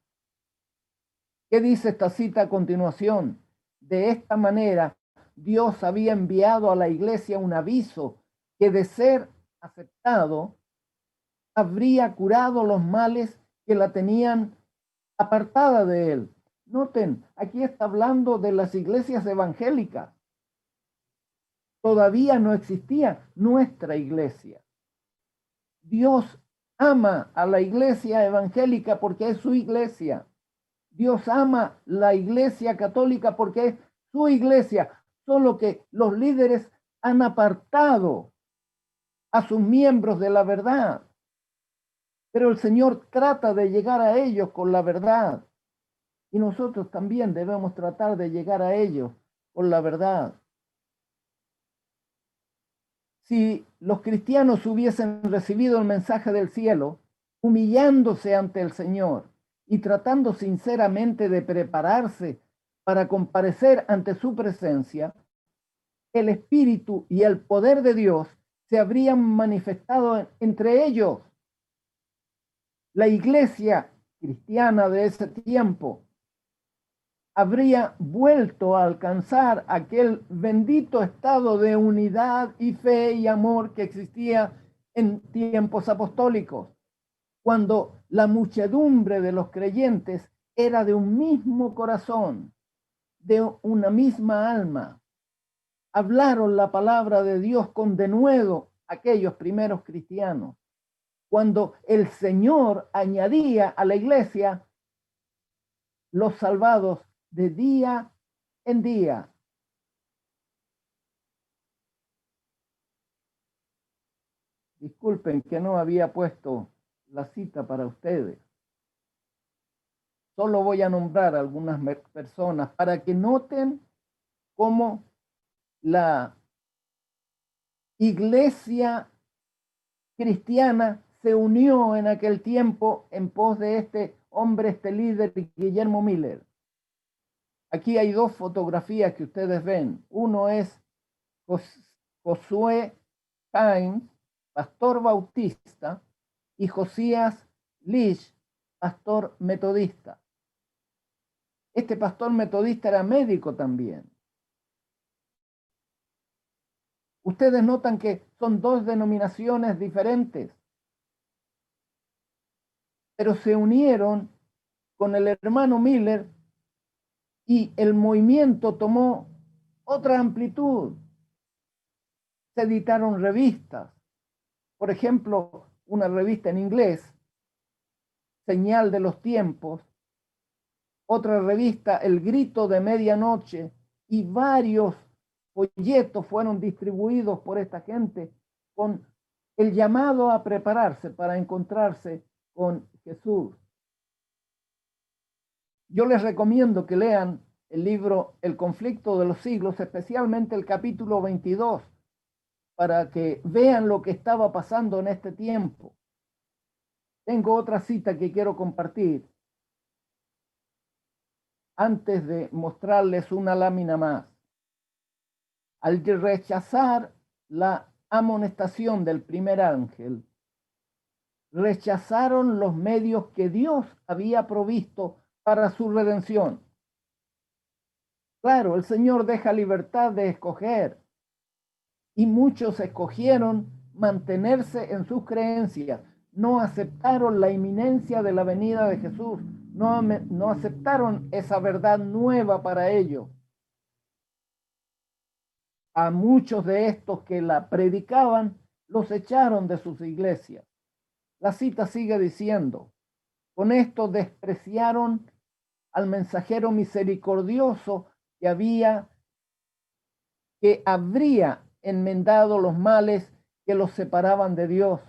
¿Qué dice esta cita a continuación? De esta manera, Dios había enviado a la iglesia un aviso que de ser aceptado, habría curado los males que la tenían apartada de él. Noten, aquí está hablando de las iglesias evangélicas. Todavía no existía nuestra iglesia. Dios ama a la iglesia evangélica porque es su iglesia. Dios ama la iglesia católica porque es su iglesia, solo que los líderes han apartado a sus miembros de la verdad. Pero el Señor trata de llegar a ellos con la verdad. Y nosotros también debemos tratar de llegar a ellos con la verdad. Si los cristianos hubiesen recibido el mensaje del cielo, humillándose ante el Señor y tratando sinceramente de prepararse para comparecer ante su presencia, el Espíritu y el poder de Dios se habrían manifestado entre ellos. La iglesia cristiana de ese tiempo habría vuelto a alcanzar aquel bendito estado de unidad y fe y amor que existía en tiempos apostólicos, cuando la muchedumbre de los creyentes era de un mismo corazón, de una misma alma. Hablaron la palabra de Dios con denuedo aquellos primeros cristianos, cuando el Señor añadía a la iglesia los salvados de día en día. Disculpen que no había puesto la cita para ustedes. Solo voy a nombrar algunas personas para que noten cómo la iglesia cristiana se unió en aquel tiempo en pos de este hombre, este líder, Guillermo Miller. Aquí hay dos fotografías que ustedes ven. Uno es Josué Haim, pastor bautista, y Josías Lish, pastor metodista. Este pastor metodista era médico también. Ustedes notan que son dos denominaciones diferentes, pero se unieron con el hermano Miller y el movimiento tomó otra amplitud. Se editaron revistas. Por ejemplo, una revista en inglés, Señal de los Tiempos, otra revista, El Grito de Medianoche, y varios folletos fueron distribuidos por esta gente con el llamado a prepararse para encontrarse con Jesús. Yo les recomiendo que lean el libro El conflicto de los siglos, especialmente el capítulo 22, para que vean lo que estaba pasando en este tiempo. Tengo otra cita que quiero compartir antes de mostrarles una lámina más. Al rechazar la amonestación del primer ángel, rechazaron los medios que Dios había provisto para su redención. Claro, el Señor deja libertad de escoger, y muchos escogieron mantenerse en sus creencias. No aceptaron la inminencia de la venida de Jesús. No aceptaron esa verdad nueva para ellos. A muchos de estos que la predicaban, los echaron de sus iglesias. La cita sigue diciendo: con esto despreciaron al mensajero misericordioso que habría enmendado los males que los separaban de Dios,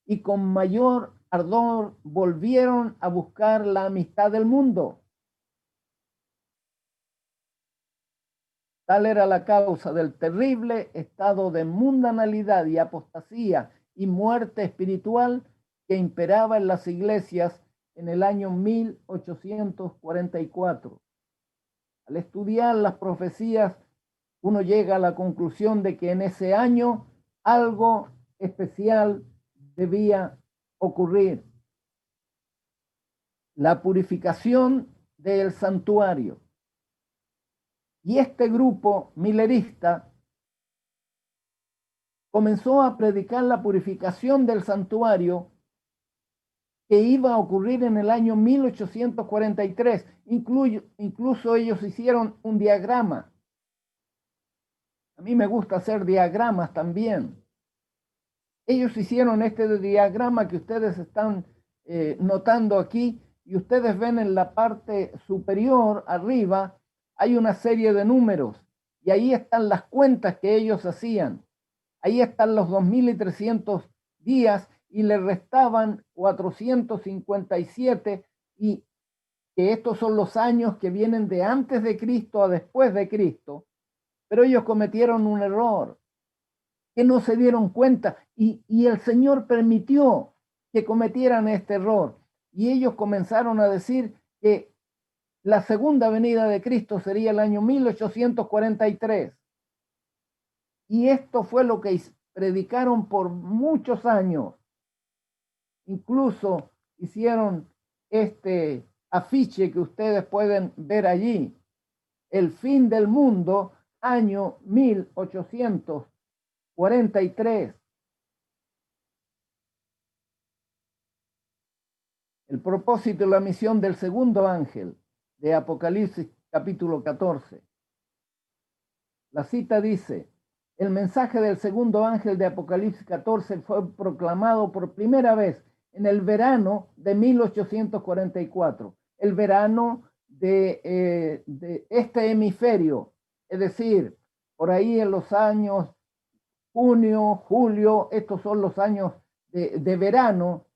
y con mayor ardor volvieron a buscar la amistad del mundo. Tal era la causa del terrible estado de mundanalidad y apostasía y muerte espiritual que imperaba en las iglesias en el año 1844. Al estudiar las profecías, uno llega a la conclusión de que en ese año algo especial debía ocurrir. La purificación del santuario. Y este grupo milerista comenzó a predicar la purificación del santuario que iba a ocurrir en el año 1843. Incluso ellos hicieron un diagrama. A mí me gusta hacer diagramas también. Ellos hicieron este diagrama que ustedes están notando aquí, y ustedes ven en la parte superior, arriba, hay una serie de números, y ahí están las cuentas que ellos hacían. Ahí están los 2300 días, y le restaban 457, y que estos son los años que vienen de antes de Cristo a después de Cristo. Pero ellos cometieron un error, que no se dieron cuenta, y el Señor permitió que cometieran este error. Y ellos comenzaron a decir que la segunda venida de Cristo sería el año 1843. Y esto fue lo que predicaron por muchos años. Incluso hicieron este afiche que ustedes pueden ver allí: el fin del mundo, año 1843. El propósito y la misión del segundo ángel de Apocalipsis capítulo 14. La cita dice: el mensaje del segundo ángel de Apocalipsis 14 fue proclamado por primera vez en el verano de 1844, el verano de este hemisferio, es decir, por ahí en los años junio, julio. Estos son los años de verano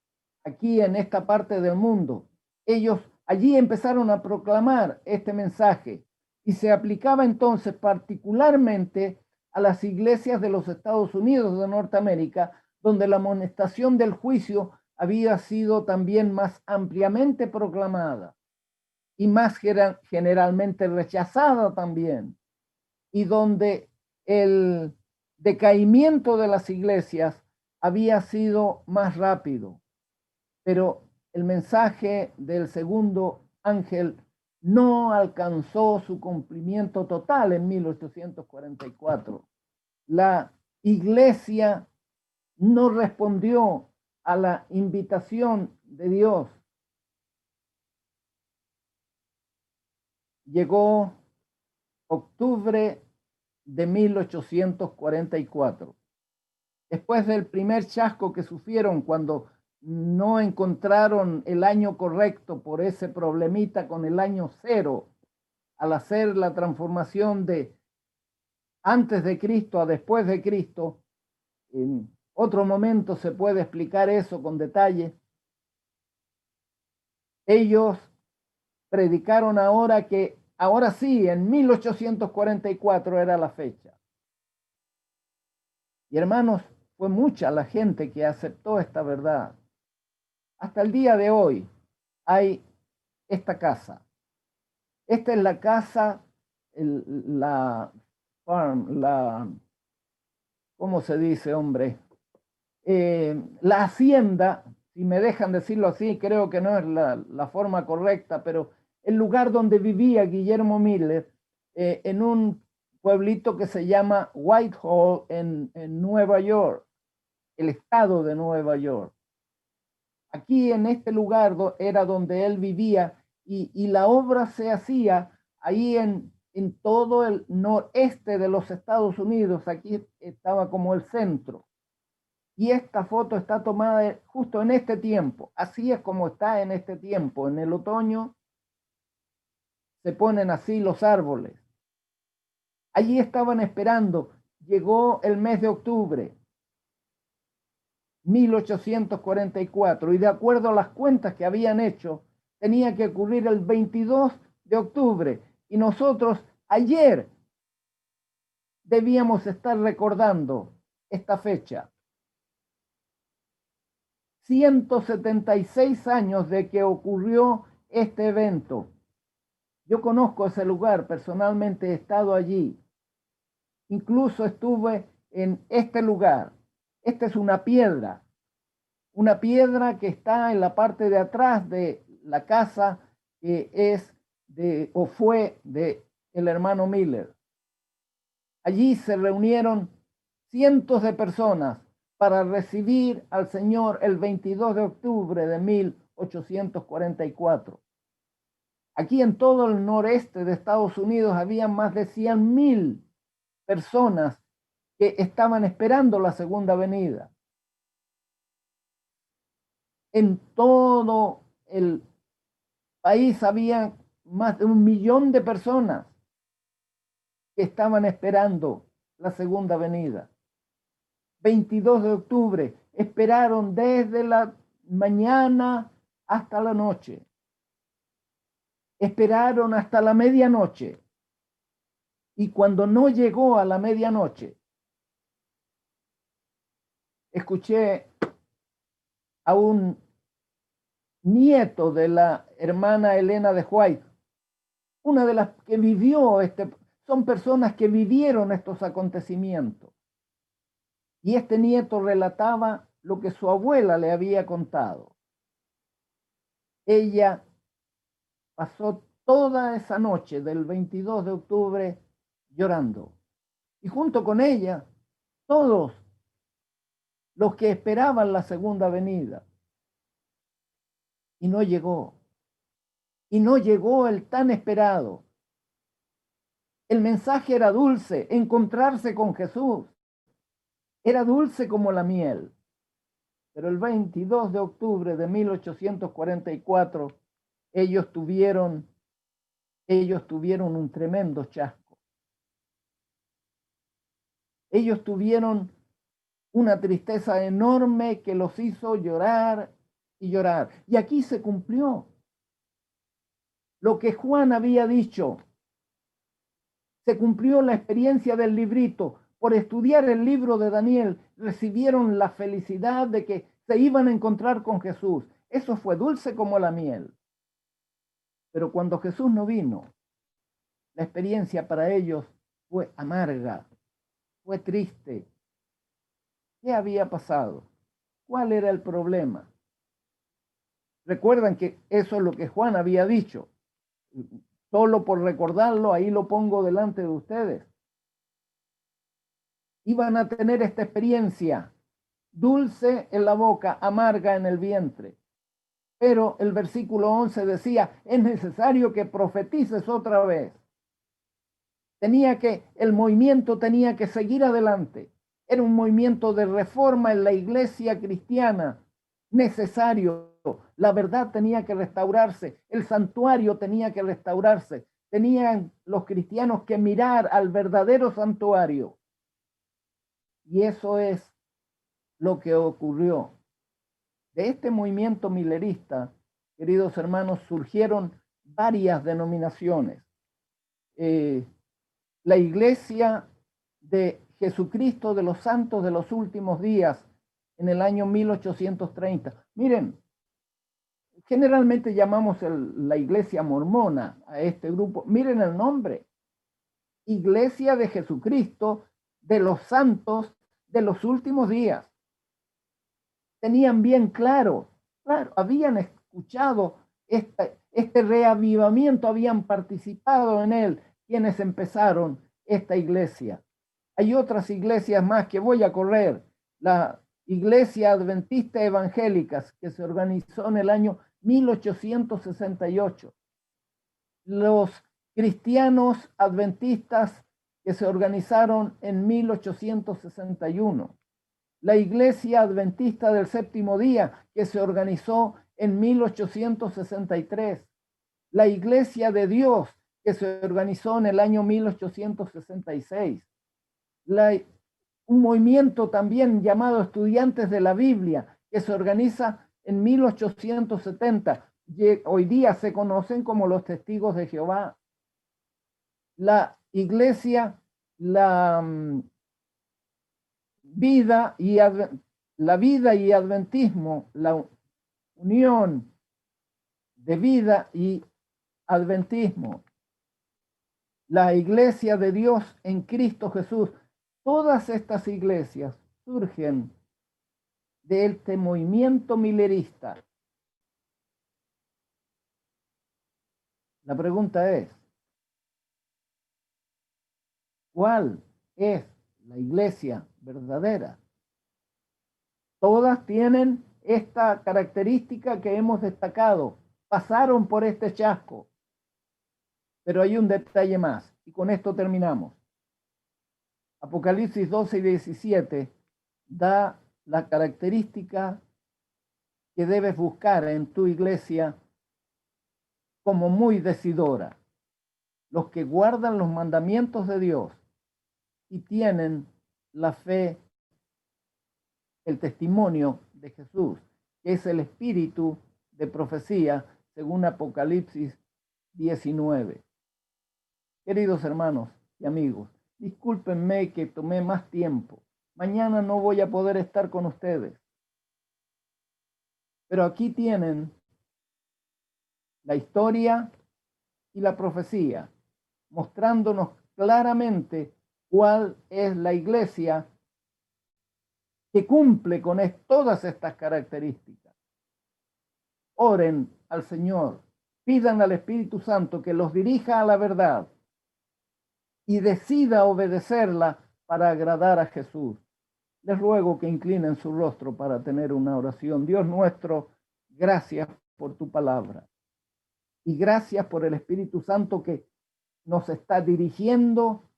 aquí en esta parte del mundo. Ellos allí empezaron a proclamar este mensaje, y se aplicaba entonces particularmente a las iglesias de los Estados Unidos de Norteamérica, donde la amonestación del juicio había sido también más ampliamente proclamada y más generalmente rechazada también, y donde el decaimiento de las iglesias había sido más rápido. Pero el mensaje del segundo ángel no alcanzó su cumplimiento total en 1844. La iglesia no respondió a la invitación de Dios. Llegó octubre de 1844. Después del primer chasco que sufrieron cuando no encontraron el año correcto por ese problemita con el año cero, al hacer la transformación de antes de Cristo a después de Cristo, en otro momento se puede explicar eso con detalle. Ellos predicaron ahora que, ahora sí, en 1844 era la fecha. Y hermanos, fue mucha la gente que aceptó esta verdad. Hasta el día de hoy hay esta casa. Esta es la casa, la farm, ¿cómo se dice, hombre? La hacienda, si me dejan decirlo así, creo que no es la forma correcta, pero el lugar donde vivía Guillermo Miller, en un pueblito que se llama Whitehall en Nueva York, el estado de Nueva York. Aquí en este lugar era donde él vivía y la obra se hacía ahí en todo el noreste de los Estados Unidos. Aquí estaba como el centro. Y esta foto está tomada justo en este tiempo. Así es como está en este tiempo. En el otoño se ponen así los árboles. Allí estaban esperando. Llegó el mes de octubre, 1844, y de acuerdo a las cuentas que habían hecho, tenía que ocurrir el 22 de octubre. Y nosotros ayer debíamos estar recordando esta fecha. 176 años de que ocurrió este evento. Yo conozco ese lugar, personalmente he estado allí. Incluso estuve en este lugar. Esta es una piedra que está en la parte de atrás de la casa que es o fue de el hermano Miller. Allí se reunieron cientos de personas para recibir al Señor el 22 de octubre de 1844. Aquí en todo el noreste de Estados Unidos había más de 100,000 personas que estaban esperando la segunda venida. En todo el país había más de 1,000,000 de personas que estaban esperando la segunda venida. 22 de octubre, esperaron desde la mañana hasta la noche. Esperaron hasta la medianoche. Y cuando no llegó a la medianoche, escuché a un nieto de la hermana Elena de White, una de las que vivió son personas que vivieron estos acontecimientos. Y este nieto relataba lo que su abuela le había contado. Ella pasó toda esa noche del 22 de octubre llorando. Y junto con ella, todos los que esperaban la segunda venida. Y no llegó. Y no llegó el tan esperado. El mensaje era dulce, encontrarse con Jesús. Era dulce como la miel. Pero el 22 de octubre de 1844, ellos tuvieron un tremendo chasco. Ellos tuvieron una tristeza enorme que los hizo llorar y llorar. Y aquí se cumplió lo que Juan había dicho. Se cumplió la experiencia del librito. por estudiar el libro de Daniel, recibieron la felicidad de que se iban a encontrar con Jesús. Eso fue dulce como la miel. Pero cuando Jesús no vino, la experiencia para ellos fue amarga, fue triste. ¿Qué había pasado? ¿Cuál era el problema? Recuerdan que eso es lo que Juan había dicho. Solo por recordarlo, ahí lo pongo delante de ustedes. Iban a tener esta experiencia, dulce en la boca, amarga en el vientre. Pero el versículo 11 decía, es necesario que profetices otra vez. El movimiento tenía que seguir adelante. Era un movimiento de reforma en la iglesia cristiana, necesario. La verdad tenía que restaurarse, el santuario tenía que restaurarse. Tenían los cristianos que mirar al verdadero santuario. Y eso es lo que ocurrió. De este movimiento milerista, queridos hermanos, surgieron varias denominaciones. La Iglesia de Jesucristo de los Santos de los Últimos Días, en el año 1830. Miren, generalmente llamamos la Iglesia Mormona a este grupo. Miren el nombre. Iglesia de Jesucristo de los Santos de los Últimos Días. Tenían bien claro, habían escuchado este reavivamiento, habían participado en él quienes empezaron esta iglesia. Hay otras iglesias más que voy a correr. La Iglesia Adventista Evangélica, que se organizó en el año 1868. Los cristianos adventistas, que se organizaron en 1861. La Iglesia Adventista del Séptimo Día, que se organizó en 1863. La Iglesia de Dios, que se organizó en el año 1866. Un movimiento también llamado Estudiantes de la Biblia, que se organiza en 1870. Hoy día se conocen como los Testigos de Jehová. La Iglesia, la vida y adventismo, la unión de vida y adventismo, la Iglesia de Dios en Cristo Jesús. Todas estas iglesias surgen de este movimiento milerista. La pregunta es, ¿cuál es la iglesia verdadera? Todas tienen esta característica que hemos destacado. Pasaron por este chasco. Pero hay un detalle más, y con esto terminamos. Apocalipsis 12 y 17 da la característica que debes buscar en tu iglesia como muy decidora. Los que guardan los mandamientos de Dios y tienen la fe, el testimonio de Jesús, que es el espíritu de profecía, según Apocalipsis 19. Queridos hermanos y amigos, discúlpenme que tomé más tiempo. Mañana no voy a poder estar con ustedes. Pero aquí tienen la historia y la profecía, mostrándonos claramente cuál es la iglesia que cumple con todas estas características. Oren al Señor, pidan al Espíritu Santo que los dirija a la verdad y decida obedecerla para agradar a Jesús. Les ruego que inclinen su rostro para tener una oración. Dios nuestro, gracias por tu palabra y gracias por el Espíritu Santo que nos está dirigiendo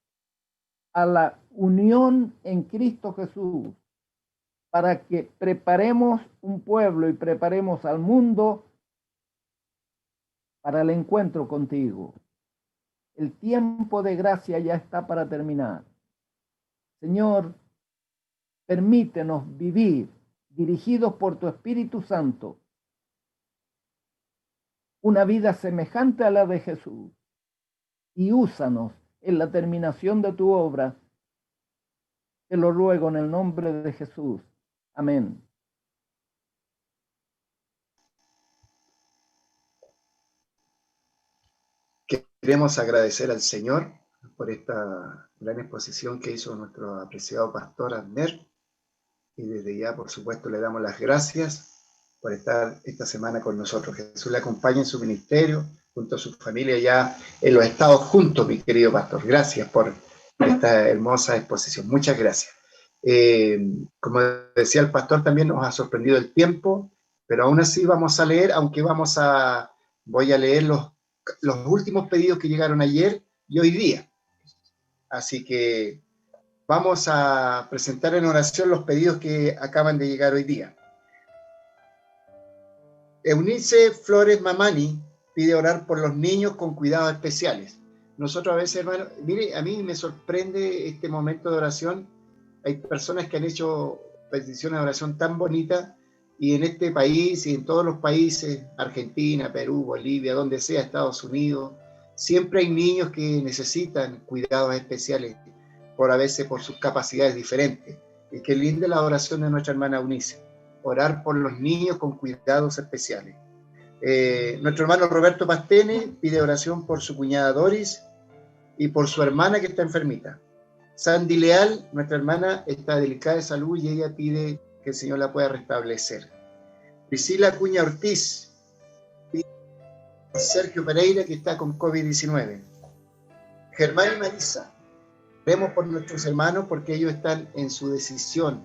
a la unión en Cristo Jesús para que preparemos un pueblo y preparemos al mundo para el encuentro contigo. El tiempo de gracia ya está para terminar. Señor, permítenos vivir dirigidos por tu Espíritu Santo una vida semejante a la de Jesús y úsanos en la terminación de tu obra Te lo ruego en el nombre de Jesús. Amén. Queremos agradecer al Señor por esta gran exposición que hizo nuestro apreciado pastor Abner, y desde ya, por supuesto, le damos las gracias por estar esta semana con nosotros. Jesús le acompañe en su ministerio, junto a su familia ya en los Estados juntos, mi querido pastor. Gracias por esta hermosa exposición. Muchas gracias. Como decía el pastor, también nos ha sorprendido el tiempo, pero aún así vamos a leer, aunque voy a leer los últimos pedidos que llegaron ayer y hoy día. Así que vamos a presentar en oración los pedidos que acaban de llegar hoy día. Eunice Flores Mamani pide orar por los niños con cuidados especiales. Nosotros a veces, hermano, mire, a mí me sorprende este momento de oración. Hay personas que han hecho peticiones de oración tan bonitas, y en este país y en todos los países, Argentina, Perú, Bolivia, donde sea, Estados Unidos, siempre hay niños que necesitan cuidados especiales, a veces por sus capacidades diferentes. Y qué linda la oración de nuestra hermana Eunice, orar por los niños con cuidados especiales. Nuestro hermano Roberto Pastene pide oración por su cuñada Doris y por su hermana que está enfermita. Sandy Leal, nuestra hermana, está delicada de salud y ella pide que el Señor la pueda restablecer. Priscila Acuña Ortiz pide por Sergio Pereira, que está con COVID-19. Germán y Marisa, oremos por nuestros hermanos porque ellos están en su decisión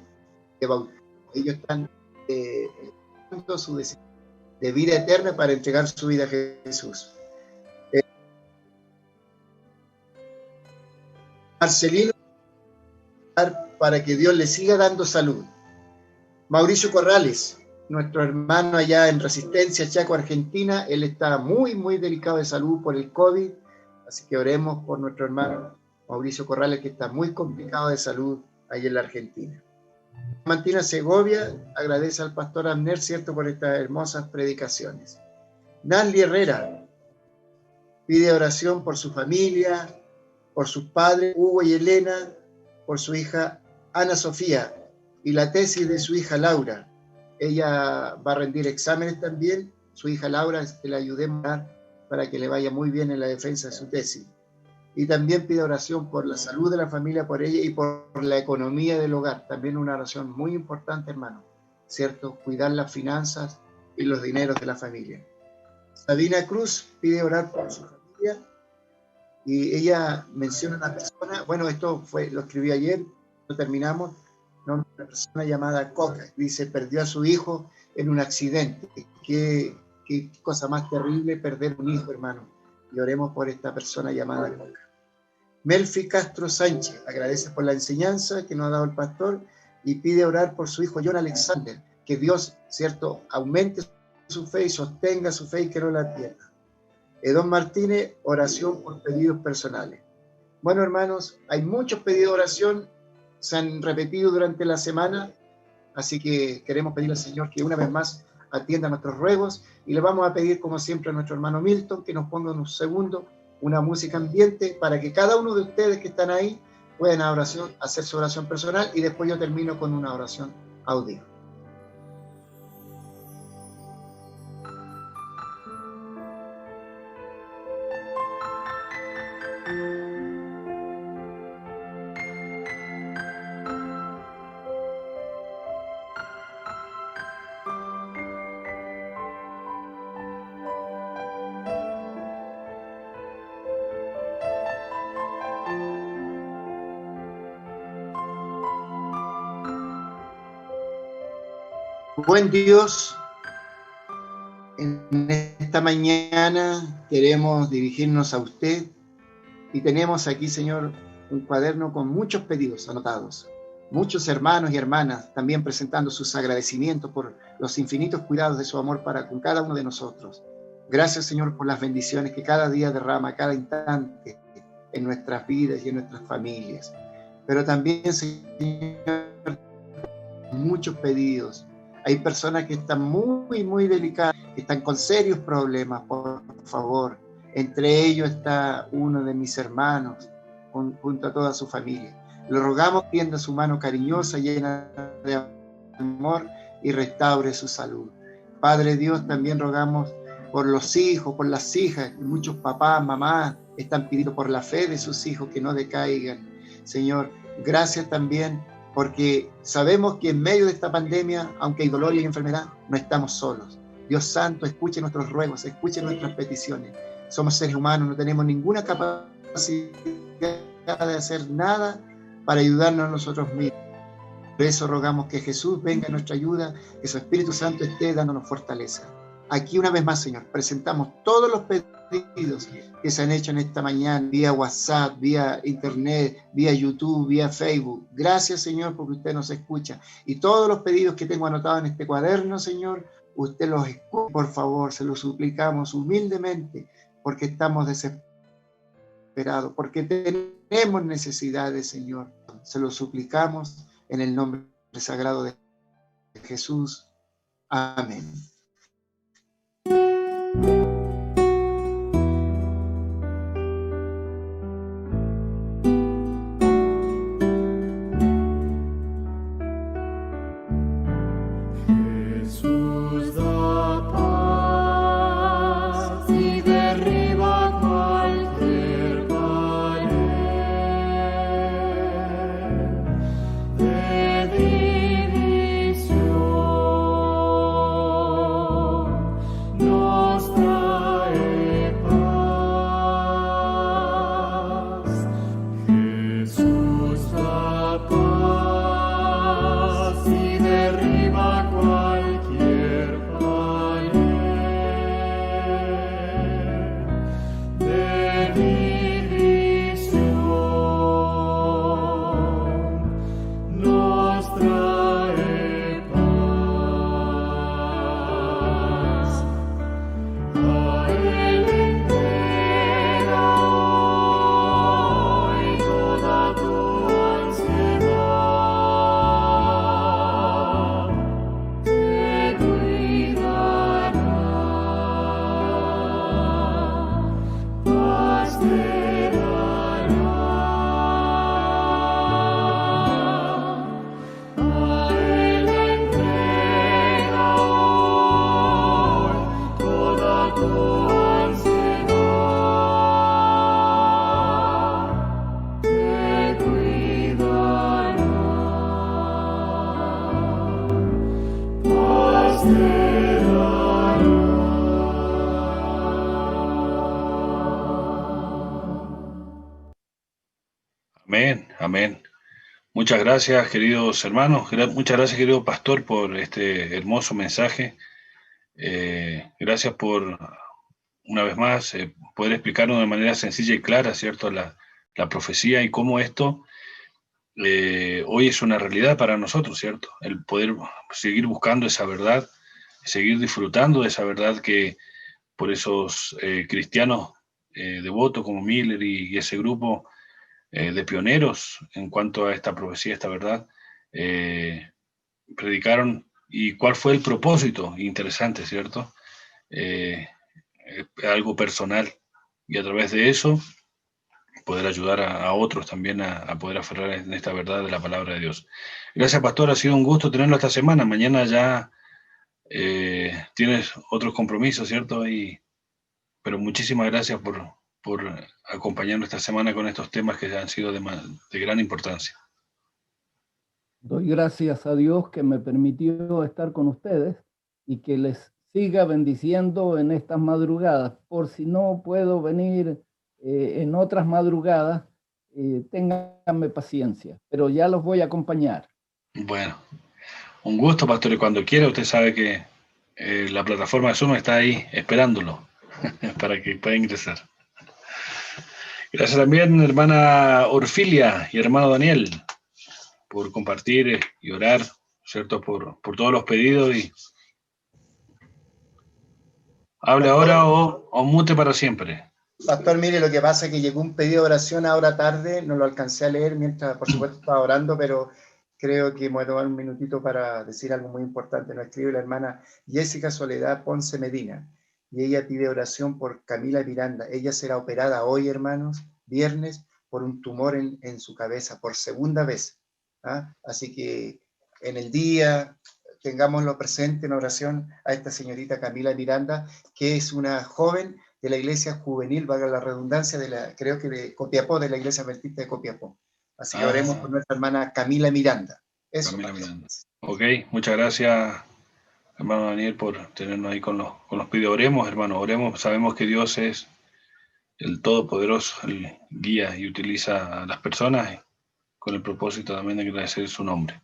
de bautismo. Ellos están en su decisión de vida eterna para entregar su vida a Jesús. Marcelino, para que Dios le siga dando salud. Mauricio Corrales, nuestro hermano allá en Resistencia, Chaco, Argentina, él está muy, muy delicado de salud por el COVID, así que oremos por nuestro hermano Mauricio Corrales, que está muy complicado de salud ahí en la Argentina. Martina Segovia agradece al pastor Abner, cierto, por estas hermosas predicaciones. Nanli Herrera pide oración por su familia, por sus padres, Hugo y Elena, por su hija Ana Sofía y la tesis de su hija Laura. Ella va a rendir exámenes también. Su hija Laura, que le ayudemos para que le vaya muy bien en la defensa de su tesis. Y también pide oración por la salud de la familia, por ella y por la economía del hogar. También una oración muy importante, hermano, ¿cierto? Cuidar las finanzas y los dineros de la familia. Sabina Cruz pide orar por su familia y ella menciona una persona, bueno, esto lo escribí ayer, lo terminamos, una persona llamada Coca, dice, perdió a su hijo en un accidente. Qué cosa más terrible perder un hijo, hermano. Y oremos por esta persona llamada Coca. Melfi Castro Sánchez agradece por la enseñanza que nos ha dado el pastor y pide orar por su hijo John Alexander, que Dios, cierto, aumente su fe y sostenga su fe y que no la pierda. Edón Martínez, oración por pedidos personales. Bueno, hermanos, hay muchos pedidos de oración, se han repetido durante la semana, así que queremos pedirle al Señor que una vez más atienda nuestros ruegos, y le vamos a pedir, como siempre, a nuestro hermano Milton que nos ponga en un segundo una música ambiente para que cada uno de ustedes que están ahí puedan hacer su oración personal, y después yo termino con una oración audio. Buen Dios, en esta mañana queremos dirigirnos a usted y tenemos aquí, Señor, un cuaderno con muchos pedidos anotados. Muchos hermanos y hermanas también presentando sus agradecimientos por los infinitos cuidados de su amor para con cada uno de nosotros. Gracias, Señor, por las bendiciones que cada día derrama, cada instante en nuestras vidas y en nuestras familias. Pero también, Señor, muchos pedidos. Hay personas que están muy, muy delicadas, que están con serios problemas, por favor. Entre ellos está uno de mis hermanos, junto a toda su familia. Le rogamos, tienda su mano cariñosa, llena de amor, y restaure su salud. Padre Dios, también rogamos por los hijos, por las hijas, muchos papás, mamás están pidiendo por la fe de sus hijos que no decaigan. Señor, gracias también porque sabemos que en medio de esta pandemia, aunque hay dolor y hay enfermedad, no estamos solos. Dios Santo, escuche nuestros ruegos, escuche nuestras peticiones. Somos seres humanos, no tenemos ninguna capacidad de hacer nada para ayudarnos a nosotros mismos. Por eso rogamos que Jesús venga en nuestra ayuda, que su Espíritu Santo esté dándonos fortaleza. Aquí una vez más, Señor, presentamos todos los pedidos que se han hecho en esta mañana, vía WhatsApp, vía Internet, vía YouTube, vía Facebook. Gracias, Señor, porque usted nos escucha. Y todos los pedidos que tengo anotados en este cuaderno, Señor, usted los escucha, por favor, se los suplicamos humildemente, porque estamos desesperados, porque tenemos necesidades, Señor. Se los suplicamos en el nombre sagrado de Jesús. Amén. Jesús da paz y derriba cualquier pared de división, nos trae paz. Jesús da paz y derriba cualquier pared de división, nos trae paz. A Él entrega hoy toda tu ansiedad, te cuidará, paz te dará. A Él entrega hoy toda tu ansiedad, te cuidará, paz te dará. Amén, amén. Muchas gracias, queridos hermanos. Muchas gracias, querido pastor, por este hermoso mensaje. Gracias por, una vez más, poder explicarnos de manera sencilla y clara, ¿cierto?, la profecía y cómo esto hoy es una realidad para nosotros, ¿cierto? El poder seguir buscando esa verdad, seguir disfrutando de esa verdad que por esos cristianos devotos como Miller y ese grupo de pioneros en cuanto a esta profecía, esta verdad, predicaron, y cuál fue el propósito. Interesante, ¿cierto? Algo personal, y a través de eso poder ayudar a otros también a poder aferrar en esta verdad de la palabra de Dios. Gracias, pastor, ha sido un gusto tenerlo esta semana. Mañana ya tienes otros compromisos, ¿cierto? Pero muchísimas gracias por acompañarnos esta semana con estos temas que han sido de gran importancia. Doy gracias a Dios que me permitió estar con ustedes y que les siga bendiciendo en estas madrugadas. Por si no puedo venir en otras madrugadas, ténganme paciencia, pero ya los voy a acompañar. Bueno, un gusto, pastor, y cuando quiera, usted sabe que la plataforma de Zoom está ahí esperándolo para que pueda ingresar. Gracias también, hermana Orfilia y hermano Daniel, por compartir y orar, ¿cierto?, por todos los pedidos. Y hable ahora o mute para siempre. Pastor, mire, lo que pasa es que llegó un pedido de oración ahora tarde, no lo alcancé a leer mientras, por supuesto, estaba orando, pero creo que me voy a tomar un minutito para decir algo muy importante. Nos escribe la hermana Jessica Soledad Ponce Medina, y ella pide oración por Camila Miranda. Ella será operada hoy, hermanos, viernes, por un tumor en su cabeza, por segunda vez. ¿Ah? Así que en el día tengámoslo presente en oración a esta señorita Camila Miranda, que es una joven de la iglesia juvenil, valga la redundancia, creo que de Copiapó, de la iglesia adventista de Copiapó. Así que oremos por nuestra hermana Camila Miranda. Eso, Camila pastor. Miranda. Ok, muchas gracias, hermano Daniel, por tenernos ahí con los pedidos. Oremos, hermano, oremos. Sabemos que Dios es el Todopoderoso, el guía y utiliza a las personas con el propósito también de agradecer su nombre.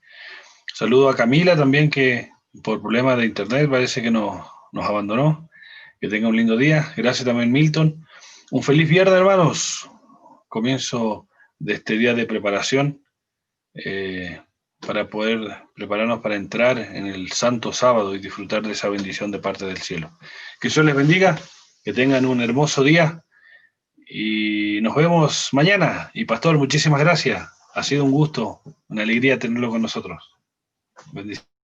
Saludo a Camila también, que por problemas de internet parece que nos abandonó. Que tenga un lindo día. Gracias también, Milton. Un feliz viernes, hermanos. Comienzo de este día de preparación para poder prepararnos para entrar en el santo sábado y disfrutar de esa bendición de parte del cielo. Que Dios les bendiga, que tengan un hermoso día y nos vemos mañana. Y pastor, muchísimas gracias. Ha sido un gusto, una alegría tenerlo con nosotros. Bendiciones.